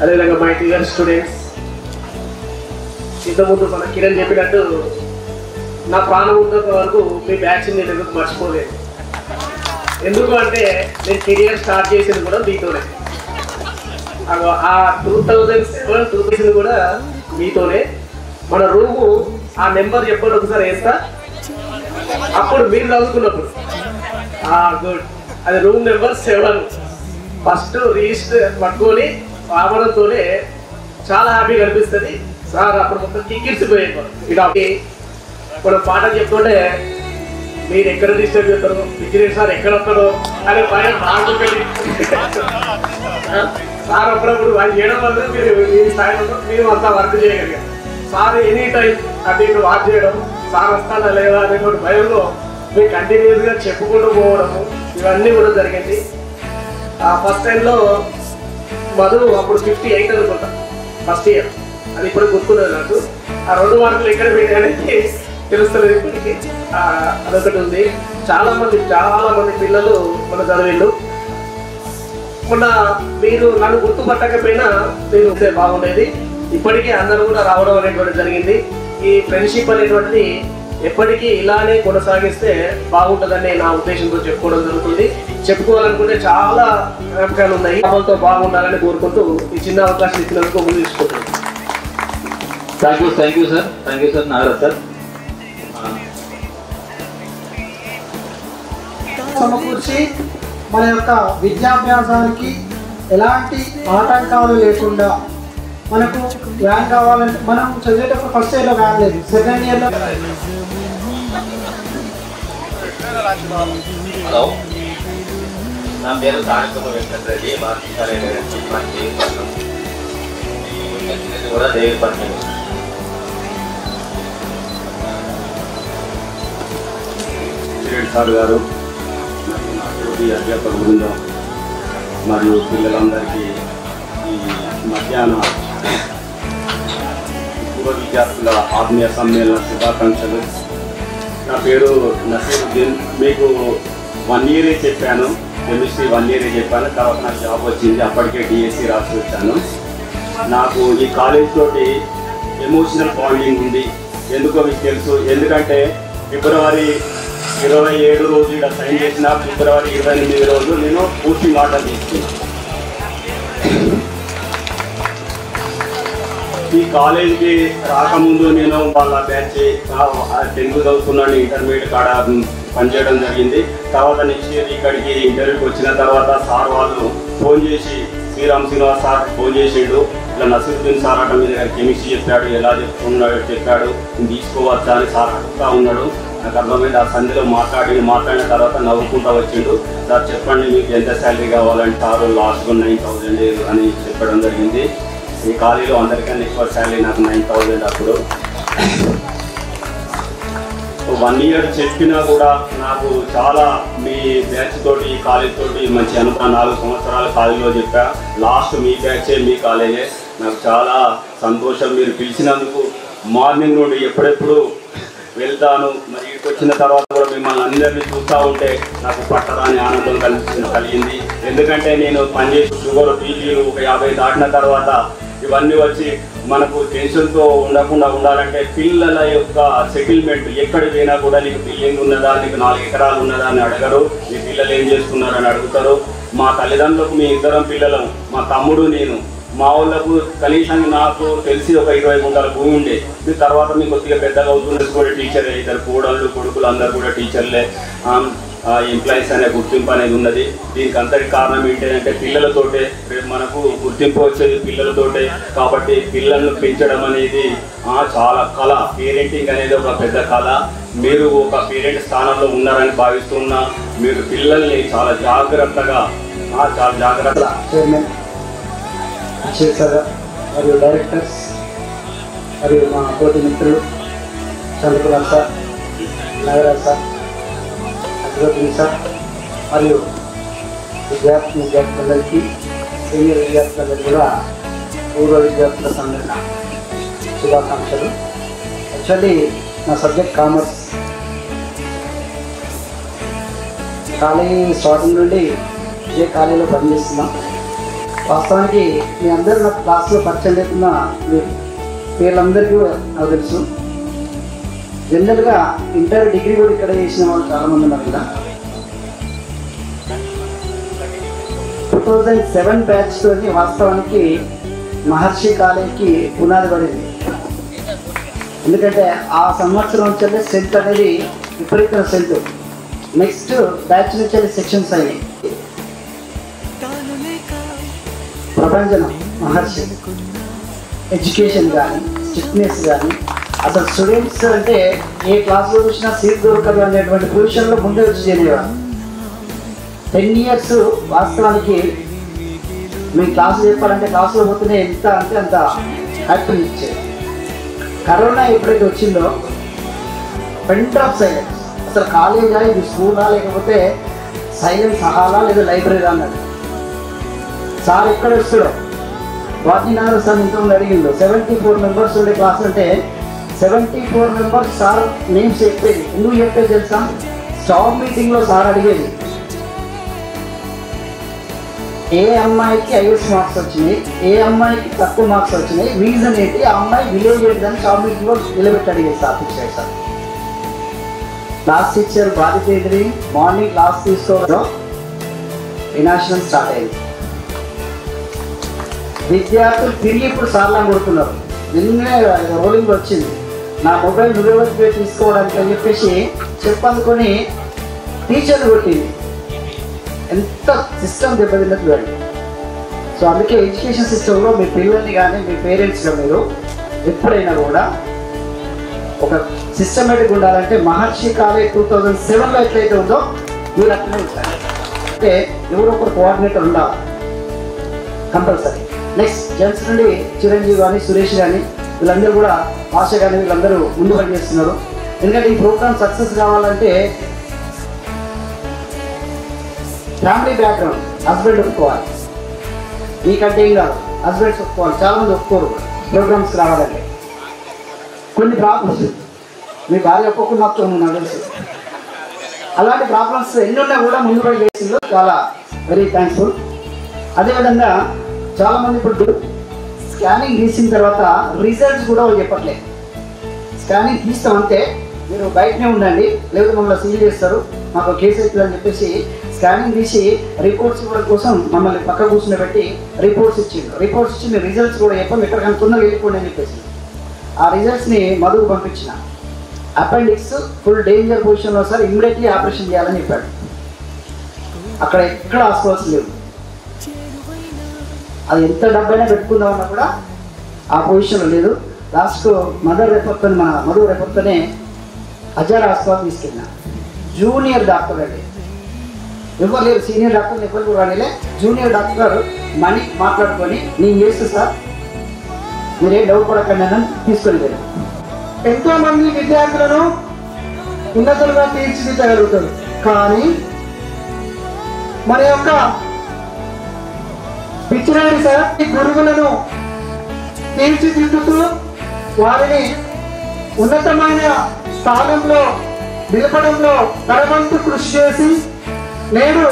అదేవిధంగా మై డియర్ స్టూడెంట్స్. ఇంతకుముందు మన కిరణ్ చెప్పినట్టు నా ప్రాణం ఉన్నంత వరకు మీ బ్యాచ్ నేను ఎందుకు మర్చిపోలేదు. ఎందుకు అంటే నేను కెరియర్ స్టార్ట్ చేసింది కూడా మీతోనే. ఆ 2007, 2000 కూడా మీతోనే. మన రూము ఆ నెంబర్ చెప్పండి ఒకసారి ఎంత, అప్పుడు మీరు చదువుకున్నప్పుడు. గుడ్, అది రూమ్ నెంబర్ 7. ఫస్ట్ రిజిస్టర్ పట్టుకొని రావడంతోనే చాలా హ్యాపీగా అనిపిస్తుంది సార్. అప్పుడు మొత్తం కిక్కిరిసిపోయారు. ఇక మనం పాట చెప్తుంటే మీరు ఎక్కడ డిస్టర్బ్ చేస్తారు, పిచ్చిరెడ్డి సార్ ఎక్కడ వస్తారో అని పైన బాగుంటుంది సార్. అప్పుడప్పుడు వాళ్ళు చేయడం వల్ల మీరు మీ స్థాయిలో మీరు అంతా వర్క్ చేయగలిగారు. సార్ ఎనీ టైం అటు ఇటు వాచ్ చేయడం, సార్ వస్తానా లేదా అనేటువంటి భయంలో మీరు కంటిన్యూస్గా చెప్పుకుంటూ పోవడము ఇవన్నీ కూడా జరిగింది. ఫస్ట్ టైంలో మధు అప్పుడు 58 అనుకుంటా ఫస్ట్ ఇయర్, అది ఇప్పుడు గుర్తున్నది నాకు. ఆ 2 మార్కులు ఎక్కడ పెట్టాయనేది తెలుస్తుంది ఇప్పటికీ. అదొకటి ఉంది. చాలా మంది పిల్లలు మన చదివిళ్ళు. మొన్న మీరు నన్ను గుర్తుపట్టకపోయినా నేను ఉంటే బాగుండేది. ఇప్పటికీ అందరూ కూడా రావడం అనేటువంటి జరిగింది. ఈ ఫ్రెండ్షిప్ అనేటువంటిది ఎప్పటికీ ఇలానే కొనసాగిస్తే బాగుంటుందని నా ఉద్దేశంతో చెప్పుకోవడం జరుగుతుంది. చెప్పుకోవాలనుకుంటే చాలా జ్ఞాపకాలు ఉన్నాయి. వాళ్ళతో బాగుండాలని కోరుకుంటూ ఈ చిన్న అవకాశం ఇచ్చినందుకు ముందు తీసుకుంటున్నాను. Thank you sir Nagaraj sir. సమకూర్చి మన యొక్క విద్యాభ్యాసానికి ఎలాంటి ఆటంకాలు లేకుండా మనకు వ్యాన్ కావాలంటే మనం చదివేటప్పుడు ఫస్ట్ ఇయర్లో వ్యాన్ లేదు, సెకండ్ ఇయర్లో. హలో, నా పేరు తారకపు వెంకటరెడ్డి. మా కూడా దేవిపట్నం. పిచ్చిరెడ్డి సార్ గారు, నాతోటి అధ్యాపక బృందం మరియు పిల్లలందరికీ ఈ మధ్యాహ్న పూర్వ విద్యార్థుల ఆత్మీయ సమ్మేళన శుభాకాంక్షలు. నా పేరు నసీరుద్దీన్. మీకు 1 ఇయరే చెప్పాను, కెమిస్ట్రీ 1 ఇయరే చెప్పాను. తర్వాత నాకు జాబ్ వచ్చింది, అప్పటికే డిఎస్సి రాసి వచ్చాను. నాకు ఈ కాలేజ్ తోటి ఎమోషనల్ బాండింగ్ ఉంది. ఎందుకో మీకు తెలుసు. ఎందుకంటే ఫిబ్రవరి 27 రోజు ఇక్కడ సైన్ చేసిన, ఫిబ్రవరి 28 రోజు నేను పూర్తి మాట తీసుకున్నాను. ఈ కాలేజీకి రాకముందు నేను వాళ్ళ బ్యాచ్ 10th చదువుకున్నాను, ఇంటర్మీడియట్ కాడ పనిచేయడం జరిగింది. తర్వాత నెక్స్ట్ ఇయర్ ఇక్కడికి ఇంటర్వ్యూకి వచ్చిన తర్వాత సార్ వాళ్ళు ఫోన్ చేసి, శ్రీనివాస్ సార్ ఫోన్ చేసిండు, ఇట్లా నసీరుద్దీన్ సార్ అట మీద కెమిస్ట్రీ చెప్పాడు, ఎలా చెప్తున్నాడు చెప్పాడు, తీసుకోవచ్చా అని సార్ అడుగుతూ ఉన్నాడు. నాకు అర్థమైంది. ఆ సంధిలో మాట్లాడిన తర్వాత నవ్వుకుంటూ వచ్చిండు. సార్ చెప్పండి మీకు ఎంత శాలరీ కావాలంటే సార్ లాస్ట్ 9,000 అని చెప్పడం జరిగింది. ఈ కాలేజీలో అందరికన్నా ఎక్కువ శాలరీ నాకు 9,000. అప్పుడు 1 ఇయర్ చెప్పినా కూడా నాకు చాలా మీ బ్యాచ్ తోటి ఈ కాలేజ్ తోటి మంచి అనుభవం. 4 సంవత్సరాలు కాలేజీలో చెప్పా. లాస్ట్ మీ బ్యాచే, మీ కాలేజే. నాకు చాలా సంతోషం. మీరు పిలిచినందుకు మార్నింగ్ నుండి ఎప్పుడెప్పుడు వెళ్తాను. మరి ఇక్కడికి వచ్చిన తర్వాత కూడా మిమ్మల్ని అందరినీ చూస్తూ ఉంటే నాకు పట్టరాని ఆనందం కలిగింది. ఎందుకంటే నేను పనిచేసి షుగర్ బీపీలు ఒక 50 దాటిన తర్వాత ఇవన్నీ వచ్చి మనకు టెన్షన్తో ఉండకుండా ఉండాలంటే పిల్లల యొక్క సెటిల్మెంట్. ఎక్కడ పోయినా కూడా నీకు బిల్డింగ్ ఉన్నదా, నీకు 4 ఎకరాలు ఉన్నదా అని అడగరు. మీ పిల్లలు ఏం చేస్తున్నారని అడుగుతారు. మా తల్లిదండ్రులకు మీ 2 పిల్లలు, మా తమ్ముడు నేను. మా వాళ్ళకు కనీసం నాకు తెలిసి ఒక 20 గుంటల భూమి ఉండే. తర్వాత మీకు కొద్దిగా పెద్దగా అవుతున్నది కూడా టీచర్ అవుతారు. కోడళ్ళు కొడుకులు అందరు కూడా టీచర్లే. ఎంప్లాయీస్ అనే గుర్తింపు అనేది ఉన్నది. దీనికి అంతటి కారణం ఏంటంటే పిల్లలతోటే రేపు మనకు గుర్తింపు వచ్చేది పిల్లలతోటే. కాబట్టి పిల్లలను పెంచడం అనేది చాలా కళ. పేరెంటింగ్ అనేది ఒక పెద్ద కళ. మీరు ఒక పేరెంట్ స్థానంలో ఉన్నారని భావిస్తున్నా. మీరు పిల్లల్ని చాలా జాగ్రత్తగా చైర్మన్ సార్ మరియు డైరెక్టర్స్ మరియు మా తోటి మిత్రులు చంద్రకుమార్ సార్, నాగరాజ్ సార్, అద్భుతం సార్ మరియు విద్యార్థులందరికీ, సీనియర్ విద్యార్థులందరికీ కూడా పూర్వ విద్యార్థుల సంఘటన శుభాకాంక్షలు. యాక్చువల్లీ నా సబ్జెక్ట్ కామర్స్. కాలేజీ స్టార్టింగ్ నుండి ఇదే కాలేజీలో పనిచేస్తున్నాం. వాస్తవానికి మీ అందరూ నాకు క్లాస్లో పరిచయం లేకున్నా మీ పేర్లందరికీ నాకు తెలుసు. జనరల్గా ఇంటర్ డిగ్రీ కూడా ఇక్కడ చేసిన వాళ్ళు చాలామంది ఉన్నారు కదా. 2007 బ్యాచ్తో వాస్తవానికి మహర్షి కాలేజీకి పునాది పడింది. ఎందుకంటే ఆ సంవత్సరం నుంచి స్ట్రెంత్ అనేది విపరీతమైన స్ట్రెంత్. నెక్స్ట్ బ్యాచ్ నుంచి సెక్షన్స్ అయినాయి. ప్రపంచం మహర్షి ఎడ్యుకేషన్ కానీ స్ట్రిక్ట్నెస్ కానీ అసలు స్టూడెంట్స్ అంటే ఏ క్లాస్లో చూసినా సీట్ దొరకదు అనేటువంటి పొజిషన్లో ముందే వచ్చి చేరేవారు. 10 years వాస్తవానికి మీ క్లాసు చెప్పాలంటే క్లాసులో పోతేనే ఎంత అంటే అంత హ్యాపీ ఇచ్చేది. కరోనా ఎప్పుడైతే వచ్చిందో పెంట్ ఆఫ్ సైలెన్స్. అసలు కాలేజా ఇది స్కూలా లేకపోతే సైలెన్స్ హాలా లేదా లైబ్రరీ అన్నది. సార్ ఎక్కడ వస్తాడో వాటినారు సార్ ఇంతకుముందు అడిగిందో 74 members ఉండే క్లాస్ అంటే 74 members సార్ నేమ్స్ చెప్పేది. ఎందుకు చెప్పేది తెలుసా? స్టాఫ్ మీటింగ్లో సార్ అడిగేది ఏ అమ్మాయికి 5 marks వచ్చినాయి, ఏ అమ్మాయికి తక్కువ మార్క్స్ వచ్చినాయి, రీజన్ ఏంటి, ఆ అమ్మాయి విలేజ్ ఏంటిదని స్టాఫ్ మీటింగ్లో నిలబెట్టి అడిగేది sir. Teacher sir class teacher బాధ్యత ఏంటిది? మార్నింగ్ క్లాస్ తీసుకోవడం వినాశనం స్టార్ట్ అయింది. విద్యార్థులు తిరిగి ఇప్పుడు సార్లా కొడుతున్నారు. నిన్నే రోలింగ్ వచ్చింది. నా మొబైల్ నువ్వెవరికి తీసుకోవడానికి అని చెప్పేసి చెప్పనుకొని టీచర్లు కొట్టింది. ఎంత సిస్టమ్ దెబ్బతిన్నట్టు కానీ. సో అందుకే ఎడ్యుకేషన్ సిస్టంలో మీ పిల్లల్ని కానీ మీ పేరెంట్స్గా మీరు ఎప్పుడైనా కూడా ఒక సిస్టమేటిక్ ఉండాలంటే మహర్షి కాలేజ్ 2007లో ఎట్లయితే ఉందో మీరు అట్లనే ఉంటారు. అంటే ఎవరో ఒకరు కోఆర్డినేటర్ ఉండాలి కంపల్సరీ. నెక్స్ట్ జెంట్స్ నుండి చిరంజీవి కానీ సురేష్ కానీ వీళ్ళందరూ కూడా భాష కానీ వీళ్ళందరూ ముందు పనిచేస్తున్నారు. ఎందుకంటే ఈ ప్రోగ్రామ్ సక్సెస్ కావాలంటే ఫ్యామిలీ బ్యాక్గ్రౌండ్ హస్బెండ్ ఒప్పుకోవాలి. మీకంటే ఏం కాదు, హస్బెండ్స్ ఒప్పుకోవాలి. చాలామంది ఒప్పుకోరు ప్రోగ్రామ్స్ రావాలంటే. కొన్ని ప్రాబ్లమ్స్ మీ భార్య ఒప్పుకున్న నాకు తెలుసు. అలాంటి ప్రాబ్లమ్స్ ఎన్ని ఉన్నా కూడా ముందు పడి చేసిందో చాలా వెరీ థ్యాంక్ఫుల్. అదేవిధంగా చాలామంది ఇప్పుడు స్కానింగ్ తీసిన తర్వాత రిజల్ట్స్ కూడా వాళ్ళు చెప్పట్లేదు. స్కానింగ్ తీస్తామంటే మీరు బయటనే ఉండండి, లేకపోతే మమ్మల్ని సీల్ చేస్తారు, మాకు కేసు అవుతుందని చెప్పేసి స్కానింగ్ తీసి రిపోర్ట్స్ ఇవ్వడం కోసం మమ్మల్ని పక్క కూర్చుని రిపోర్ట్స్ ఇచ్చిండు. రిపోర్ట్స్ ఇచ్చి మీ రిజల్ట్స్ కూడా చెప్పాము, ఎక్కడికైనా తొందరగా వెళ్ళిపోండి అని చెప్పేసి ఆ రిజల్ట్స్ని మధుకు పంపించిన. అపెండిక్స్ ఫుల్ డేంజర్ పొజిషన్లో సార్ ఇమ్మీడియట్లీ ఆపరేషన్ చేయాలని చెప్పాడు. అక్కడ ఎక్కడ హాస్పిటల్స్ లేవు. అది ఎంత డబ్బైనా పెట్టుకుందామన్నా కూడా ఆ పొజిషన్లో లేదు. లాస్ట్ మదర్ రెఫర్తో మన మధు రెఫర్తోనే హజార్ హాస్పిటల్ తీసుకెళ్ళిన. జూనియర్ డాక్టర్ అండి, ఎవరు లేరు, సీనియర్ డాక్టర్ ఎవరు కూడా రానిలే. జూనియర్ డాక్టర్ మనీ మాట్లాడుకొని నేను చేస్తా సార్ మీరేం డౌట్ పడకండి అని తీసుకొని వెళ్ళాను. ఎంతో మంది విద్యార్థులను ఉన్నతులుగా తీర్చిదిద్దగలుగుతారు. కానీ మన యొక్క పిచ్చిరాడి సార్ గురువులను తీర్చిదిద్దుతూ వారిని ఉన్నతమైన స్థానంలో నిలపడంలో తనవంతు కృషి చేసి నేడు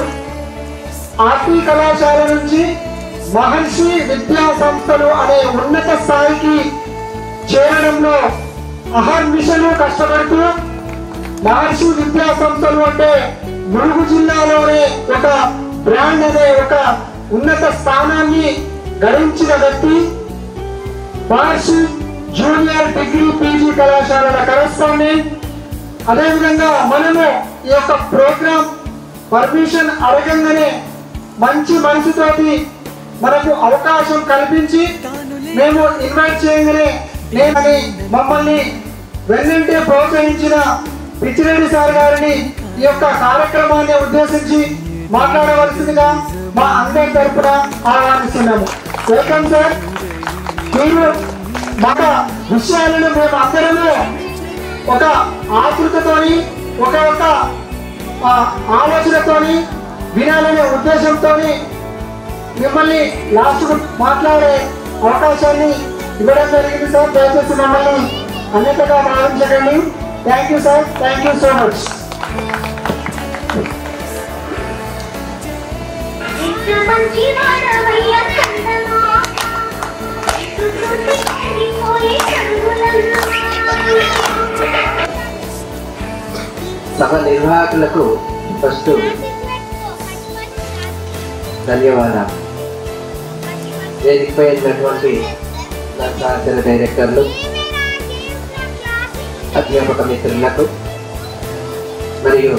ఆర్టీ కళాశాల నుంచి మహర్షి విద్యా సంస్థలు అనే ఉన్నత స్థాయికి చేరడంలో అహర్నిశలు కష్టపడుతూ మహర్షి విద్యా సంస్థలు అంటే ములుగు జిల్లాలోనే ఒక బ్రాండ్ అనే ఒక ఉన్నత స్థానాన్ని గడించిన వ్యక్తి. మహర్షి జూనియర్ డిగ్రీ పీజీ కళాశాలల కరెస్పాండెంట్. అదేవిధంగా మనము ఈ యొక్క ప్రోగ్రామ్ పర్మిషన్ అడగంగానే మంచి మనసుతోటి మనకు అవకాశం కల్పించి మేము ఇన్వైట్ చేయగానే నేనని మమ్మల్ని వెన్నంటే ప్రోత్సహించిన పిచ్చిరెడ్డి సార్ గారిని ఈ యొక్క కార్యక్రమాన్ని ఉద్దేశించి మాట్లాడవలసిందిగా మా అందరి తరఫున ఆహ్వానిస్తున్నాము. Welcome sir. మీరు మన విషయాలను మేము అందరము ఒక ఆతృతతోని ఒక ఆలోచనతోని వినాలనే ఉద్దేశంతో మిమ్మల్ని లాస్ట్ మాట్లాడే అవకాశాన్ని ఇవ్వడం జరిగింది సార్. దయచేసి మమ్మల్ని అన్నిటిగా భావించకండి. Thank you sir, thank you so much. సభ నిర్వాహకులకు ఫస్ట్ ధన్యవాదాలు. వేదికపై ఉన్నటువంటి నా సహచర డైరెక్టర్లు, అధ్యాపక మిత్రులకు మరియు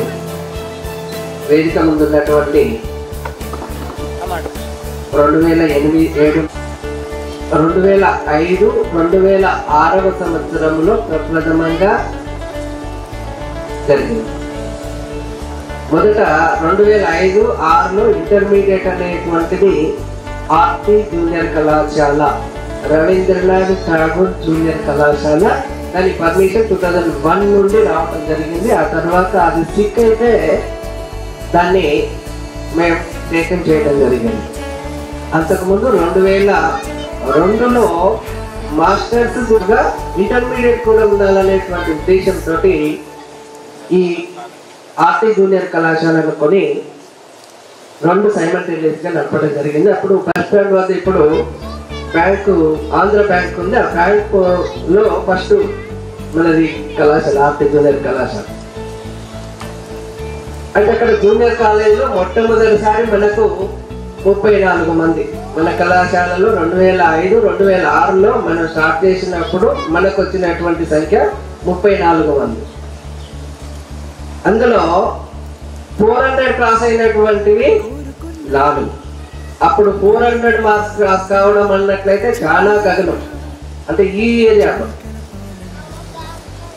వేదిక ముందున్నటువంటి 2005, 2006 సంవత్సరంలో ప్రప్రథమంగా జరిగింది. మొదట 2005-06లో ఇంటర్మీడియట్ అనేటువంటిది ఆర్టీ జూనియర్ కళాశాల, రవీంద్రనాథ్ ఠాగూర్ జూనియర్ కళాశాల, దాని పర్మిషన్ 2001 నుండి రావడం జరిగింది. ఆ తర్వాత అది స్టిక్ అయితే దాన్ని మేము టేకన్ చేయడం జరిగింది. అంతకుముందు 2002లో మాస్టర్స్ కూడా ఇంటర్మీడియట్ కూడా ఉండాలనేటువంటి ఉద్దేశంతో ఈ ఆర్టీ జూనియర్ కళాశాలను కొని 2 సైమల్టేనియస్గా నడపడం జరిగింది. అప్పుడు బస్ స్టాండ్ వద్ద ఇప్పుడు బ్యాంకు, ఆంధ్ర బ్యాంక్ ఉంది, ఆ బ్యాంకులో ఫస్ట్ మనది కళాశాల ఆర్టీ జూనియర్ కళాశాల. అంటే అక్కడ జూనియర్ కాలేజీలో మొట్టమొదటిసారి మనకు 34 మంది, మన కళాశాలలో 2005-2006లో మనం స్టార్ట్ చేసినప్పుడు మనకు వచ్చినటువంటి సంఖ్య 34 మంది. అందులో 400 క్రాస్ అయినటువంటివి 4. అప్పుడు 400 మార్క్స్ క్రాస్ కావడం అన్నట్లయితే చాలా గగనం. అంటే ఈ ఏరియాలో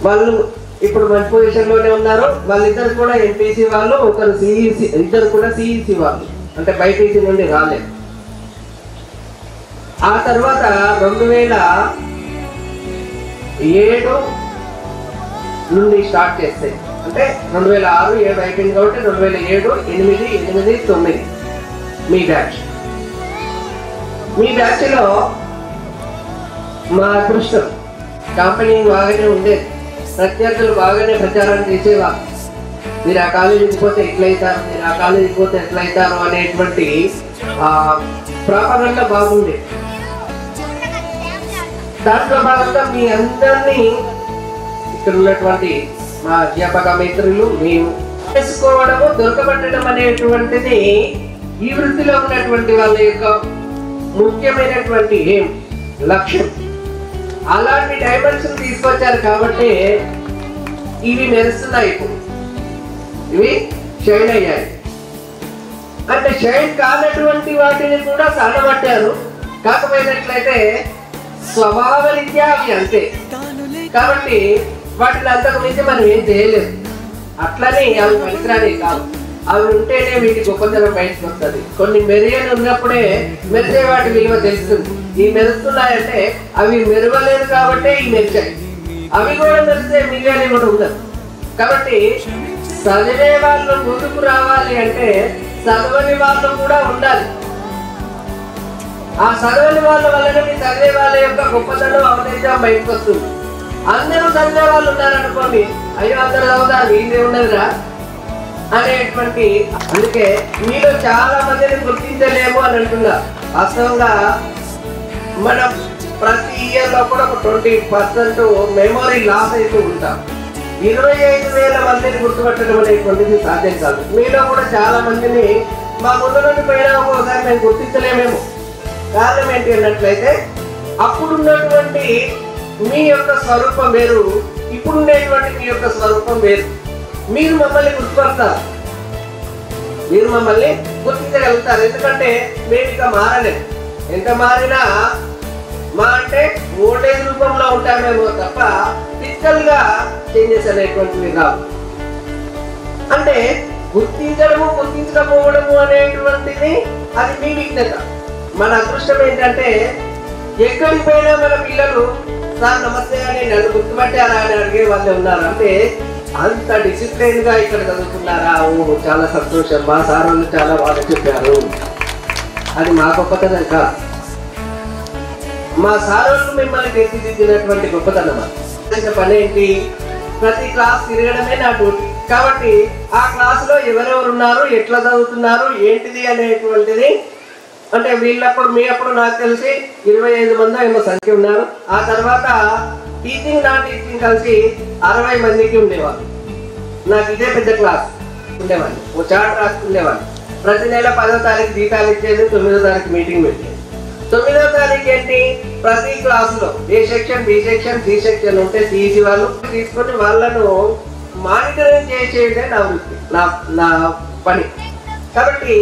వాళ్ళు ఇప్పుడు మంచి పొజిషన్లోనే ఉన్నారు. వాళ్ళిద్దరు కూడా ఎంపీసీ వాళ్ళు, ఒకరు సిఈసి, ఇద్దరు కూడా సిఈసి వాళ్ళు, అంటే బైపీసీ నుండి రాలేదు. ఆ తర్వాత 2007 నుండి స్టార్ట్ చేస్తే, అంటే 2006-7 అయిపోయింది కాబట్టి 2007, 8, 9 మీ బ్యాచ్. మీ బ్యాచ్లో మా అదృష్టం, కంపెనీ బాగానే ఉండేది, ప్రత్యర్థులు బాగానే ప్రచారం చేసేవారు. మీరు ఆ కాలేజీకి పోతే ఎట్లయితారు, మీరు ఆ కాలేజీకి పోతే ఎట్లయితారు అనేటువంటి ప్రాపగండా బాగుండేది. దాంట్లో భాగంగా మీ అందరినీ ఇక్కడ ఉన్నటువంటి మా అధ్యాపక మిత్రులు మేము తెలుసుకోవడము, దొరకబట్టడం అనేటువంటిది ఈ వృత్తిలో ఉన్నటువంటి వాళ్ళ యొక్క ముఖ్యమైనటువంటి లక్ష్యం. అలాంటి డైమెన్షన్ తీసుకొచ్చారు కాబట్టి ఇవి మెరుస్తున్నాయి. ఇప్పుడు ఇవి షైన్ అయ్యాయి. అంటే షైన్ కానటువంటి వాటిని కూడా సానబట్టారు. కాకపోయినట్లయితే స్వభావ రీత్యా అవి అంతే. కాబట్టి వాటిని అంతకు మించి మనం ఏం చేయలేదు. అట్లనే అవి పనికిరాని కాదు, అవి ఉంటేనే వీటి గొప్పతనం బయటకు వస్తుంది. కొన్ని మెరియలు ఉన్నప్పుడే మెరిసే వాటి విలువ తెలుస్తుంది. ఈ మెరుస్తున్నాయంటే అవి మెరవలేదు కాబట్టి ఈ మెరిచాయి. అవి కూడా మెరిస్తే మిలియన్ కూడా ఉండదు. కాబట్టి చదివే వాళ్ళు ముందుకు రావాలి అంటే చదవని వాళ్ళు కూడా ఉండాలి. ఆ చదవని వాళ్ళ వల్లనే మీ చదివే వాళ్ళ యొక్క గొప్పతనం అవతరించడం బయటకు వస్తుంది. అందరూ చదివే వాళ్ళు ఉన్నారనుకోండి, అయ్యో అందరూ చదువుతారు, వీళ్ళే ఉన్నదిరా అనేటువంటి. అందుకే మీలో చాలా మందిని గుర్తించలేము అని అంటున్నారు. వాస్తవంగా మనం ప్రతి ఇయర్లో కూడా ఒక 20% మెమొరీ లాస్ అవుతూ ఉంటాం. 25,000 మందిని గుర్తుపట్టడం అనేటువంటిది సాధ్యం కాదు. మీలో కూడా చాలా మందిని మా ముందు నుండి పోయినా ఒకసారి మేము గుర్తించలేమేమో. కారణం ఏంటి అన్నట్లయితే అప్పుడున్నటువంటి మీ యొక్క స్వరూపం వేరు, ఇప్పుడుండేటువంటి మీ యొక్క స్వరూపం వేరు. మీరు మమ్మల్ని గుర్తుపడతారు, మీరు మమ్మల్ని గుర్తించగలుగుతారు. ఎందుకంటే మేము ఇక మారలేదు. ఎంత మారినా మా అంటే ఓల్డేజ్ రూపంలో ఉంటామేమో తప్ప ఫిజికల్ గా చేంజెస్ అనేటువంటివి కావు. అంటే గుర్తించడము, గుర్తించకపోవడము అనేటువంటిది అది మీ విఘ్నత. మన అదృష్టం ఏంటంటే ఎక్కడికి పోయినా మన పిల్లలు సార్ నమస్తే అని నన్ను గుర్తుపట్టారా అని అడిగే వాళ్ళు ఉన్నారు. అంటే అంత డిసిప్లైన్ గా ఇక్కడ చదువుకున్నారా, ఓ చాలా సంతోషం, మా సార్ వాళ్ళు చాలా బాగా చెప్పారు, అది మా గొప్పతనం కాదు. మా సారోళ్ళు మిమ్మల్ని తీర్చిదిద్దినటువంటి గొప్పతనం. చేసిన పని ఏంటి? ప్రతి క్లాస్ తిరగడమే నా డ్యూటీ. కాబట్టి ఆ క్లాసులో ఎవరెవరు ఉన్నారు, ఎట్లా చదువుతున్నారు, ఏంటిది అనేటువంటిది అంటే వీళ్ళప్పుడు మీ అప్పుడు నాకు తెలిసి 25 మంది ఏమో సంఖ్య ఉన్నారు. ఆ తర్వాత టీచింగ్ నాన్ టీచింగ్ కలిసి 60 మందికి ఉండేవాళ్ళు. నాకు ఇదే పెద్ద క్లాస్ ఉండేవాళ్ళు. ఓ చార్ట్ రాసుకునేవాళ్ళు. ప్రతి నెల 10వ తారీఖు జీతాలు ఇచ్చేది, 9వ తారీఖు మీటింగ్ పెట్టేది. 9వ తారీఖు ఏంటి? ప్రతి క్లాసులో A section, B section, C section ఉంటే సిఈసి వాళ్ళు తీసుకొని వాళ్ళను మానిటరింగ్ చేసేదే నా వృత్తి, నా పని. కాబట్టి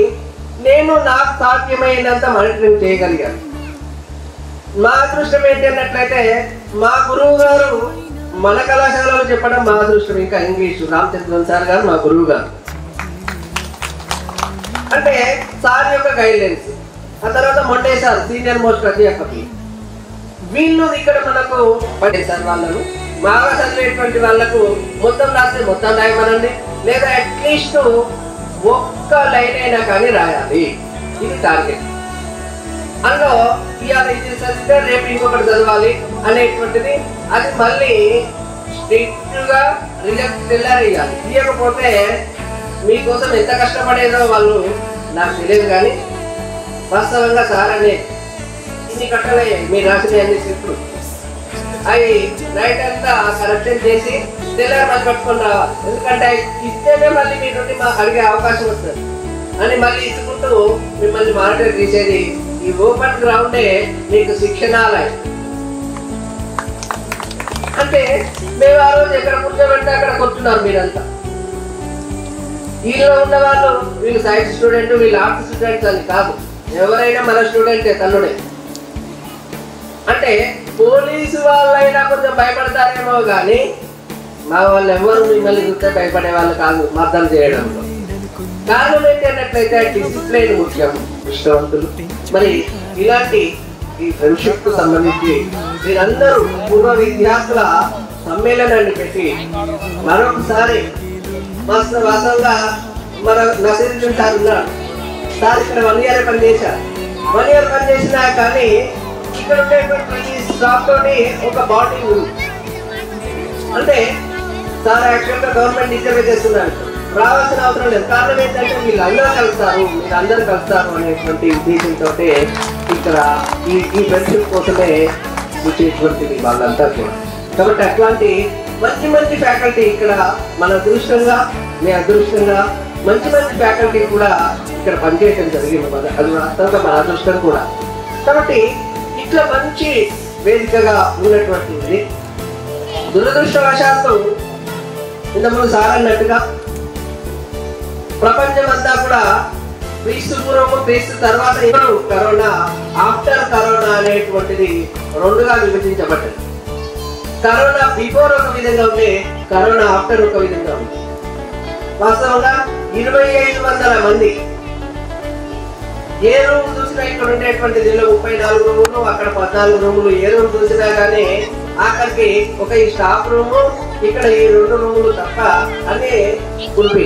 నేను నాకు సాధ్యమైనంత మానిటరింగ్ చేయగలిగాను. మా అదృష్టం ఏంటి అన్నట్లయితే మా గురువు గారు మన కళాశాలలో చెప్పడం మా అదృష్టం. ఇంకా ఇంగ్లీషు రామచంద్రన్ సార్ గారు మా గురువు గారు. అంటే సార్ యొక్క గైడ్లైన్స్. ఆ తర్వాత మొండే సార్ సీనియర్ మోస్ట్ అధ్యాపకులు. వీళ్ళు ఇక్కడ మనకు పడేసారు. వాళ్ళను బాగా చదివేటువంటి వాళ్ళకు మొత్తం రాస్తే మొత్తం రాయమనండి, లేదా అట్లీస్ట్ ఒక్క లైన్ అయినా కానీ రాయాలి. ఇది టార్గెట్. అందులో ఇవాళ ఇది చదివితే రేపు ఇంకొకటి చదవాలి అనేటువంటిది. అది మళ్ళీ స్ట్రిక్ట్గా రిజల్ట్ తెల్లారేయాలి. ఇవ్వకపోతే మీకోసం ఎంత కష్టపడేదో వాళ్ళు నాకు తెలియదు. కానీ వాస్తవంగా సార్ అనే ఇన్ని కట్టలయ్యాయి మీరు రాసిన అన్ని స్లిప్లు. అవి నైట్ అంతా కరెక్షన్ చేసి తెల్లారి మళ్ళీ పట్టుకొని రావాలి. ఎందుకంటే ఇస్తేనే మళ్ళీ మీ నుండి మాకు అడిగే అవకాశం వస్తుంది అని మళ్ళీ ఇచ్చుకుంటూ మిమ్మల్ని మానిటర్ చేసేది ఈ ఓపెన్ గ్రౌండే మీకు శిక్షణాలయం. అంటే మేము ఆ రోజు ఎక్కడ కూర్చోబెడితే అక్కడ కూర్చున్నారు మీరంతా. వీళ్ళు ఉన్న వాళ్ళు వీళ్ళు సైన్స్ స్టూడెంట్, వీళ్ళు ఆర్ట్స్ స్టూడెంట్స్ అని కాదు. ఎవరైనా మన స్టూడెంటే, తల్లుడే. అంటే పోలీసు వాళ్ళైనా కొంచెం భయపడతారేమో కానీ మా వాళ్ళు ఎవరు మిమ్మల్ని చూస్తే భయపడే వాళ్ళు కాదు మర్దన చేయడంలో. కారణం ఏంటి అన్నట్లయితే డిసిప్లైన్ ముఖ్యం, ఇష్టవంతులు. మరి ఇలాంటి ఈ ఫ్రెండ్షిప్ కు సంబంధించి మీరందరూ పూర్వ విద్యార్థుల సమ్మేళనాన్ని పెట్టి మరొకసారి వాస్తవంగా మన నసీరుద్దీన్ సార్ ఉన్నాడు. సార్ ఇక్కడ 1 year పనిచేశారు. 1 year పనిచేసినా కానీ ఇక్కడ ఉండేటువంటి స్టాఫ్ తోటి ఒక బాండింగ్ ఉంది. అంటే సార్ యాక్చువల్గా గవర్నమెంట్ టీచర్గా చేస్తున్నారు, రావాల్సిన అవసరం లేదు. కారణం ఏంటంటే వీళ్ళందరూ కలుస్తారు, మీరందరూ కలుస్తారు అనేటువంటి ఉద్దేశంతో ఇక్కడ ఈ ఫ్రెండ్షిప్ కోసమే వచ్చేటువంటిది వాళ్ళంతా కూడా. కాబట్టి అట్లాంటి మంచి మంచి ఫ్యాకల్టీ ఇక్కడ మన అదృష్టంగా, మీ అదృష్టంగా మంచి మంచి ఫ్యాకల్టీ కూడా ఇక్కడ పనిచేయడం జరిగింది. అది వాస్తవంగా మన అదృష్టం కూడా. కాబట్టి ఇట్లా మంచి వేదికగా ఉన్నటువంటిది. దురదృష్టవశాత్తు ఇంతకుముందు సార్ అన్నట్టుగా ప్రపంచం అంతా కూడా క్రీస్తు పూర్వము, క్రీస్తు తర్వాత ఇప్పుడు కరోనా, ఆఫ్టర్ కరోనా అనేటువంటిది 2గా విభజించబడ్డది. కరోనా బిఫోర్ ఒక విధంగా ఉంది, కరోనా ఆఫ్టర్ ఒక విధంగా ఉంది. వాస్తవంగా 2500 మంది ఏ రూమ్ చూసినా ఇక్కడ ఉండేటువంటి దీనిలో 34 రూములు, అక్కడ 14 రూములు. ఏ రూమ్ చూసినా కానీ ఆఖరికి ఒక ఈ స్టాఫ్ రూము, ఇక్కడ ఈ 2 రూములు తప్ప అన్ని కులిపి.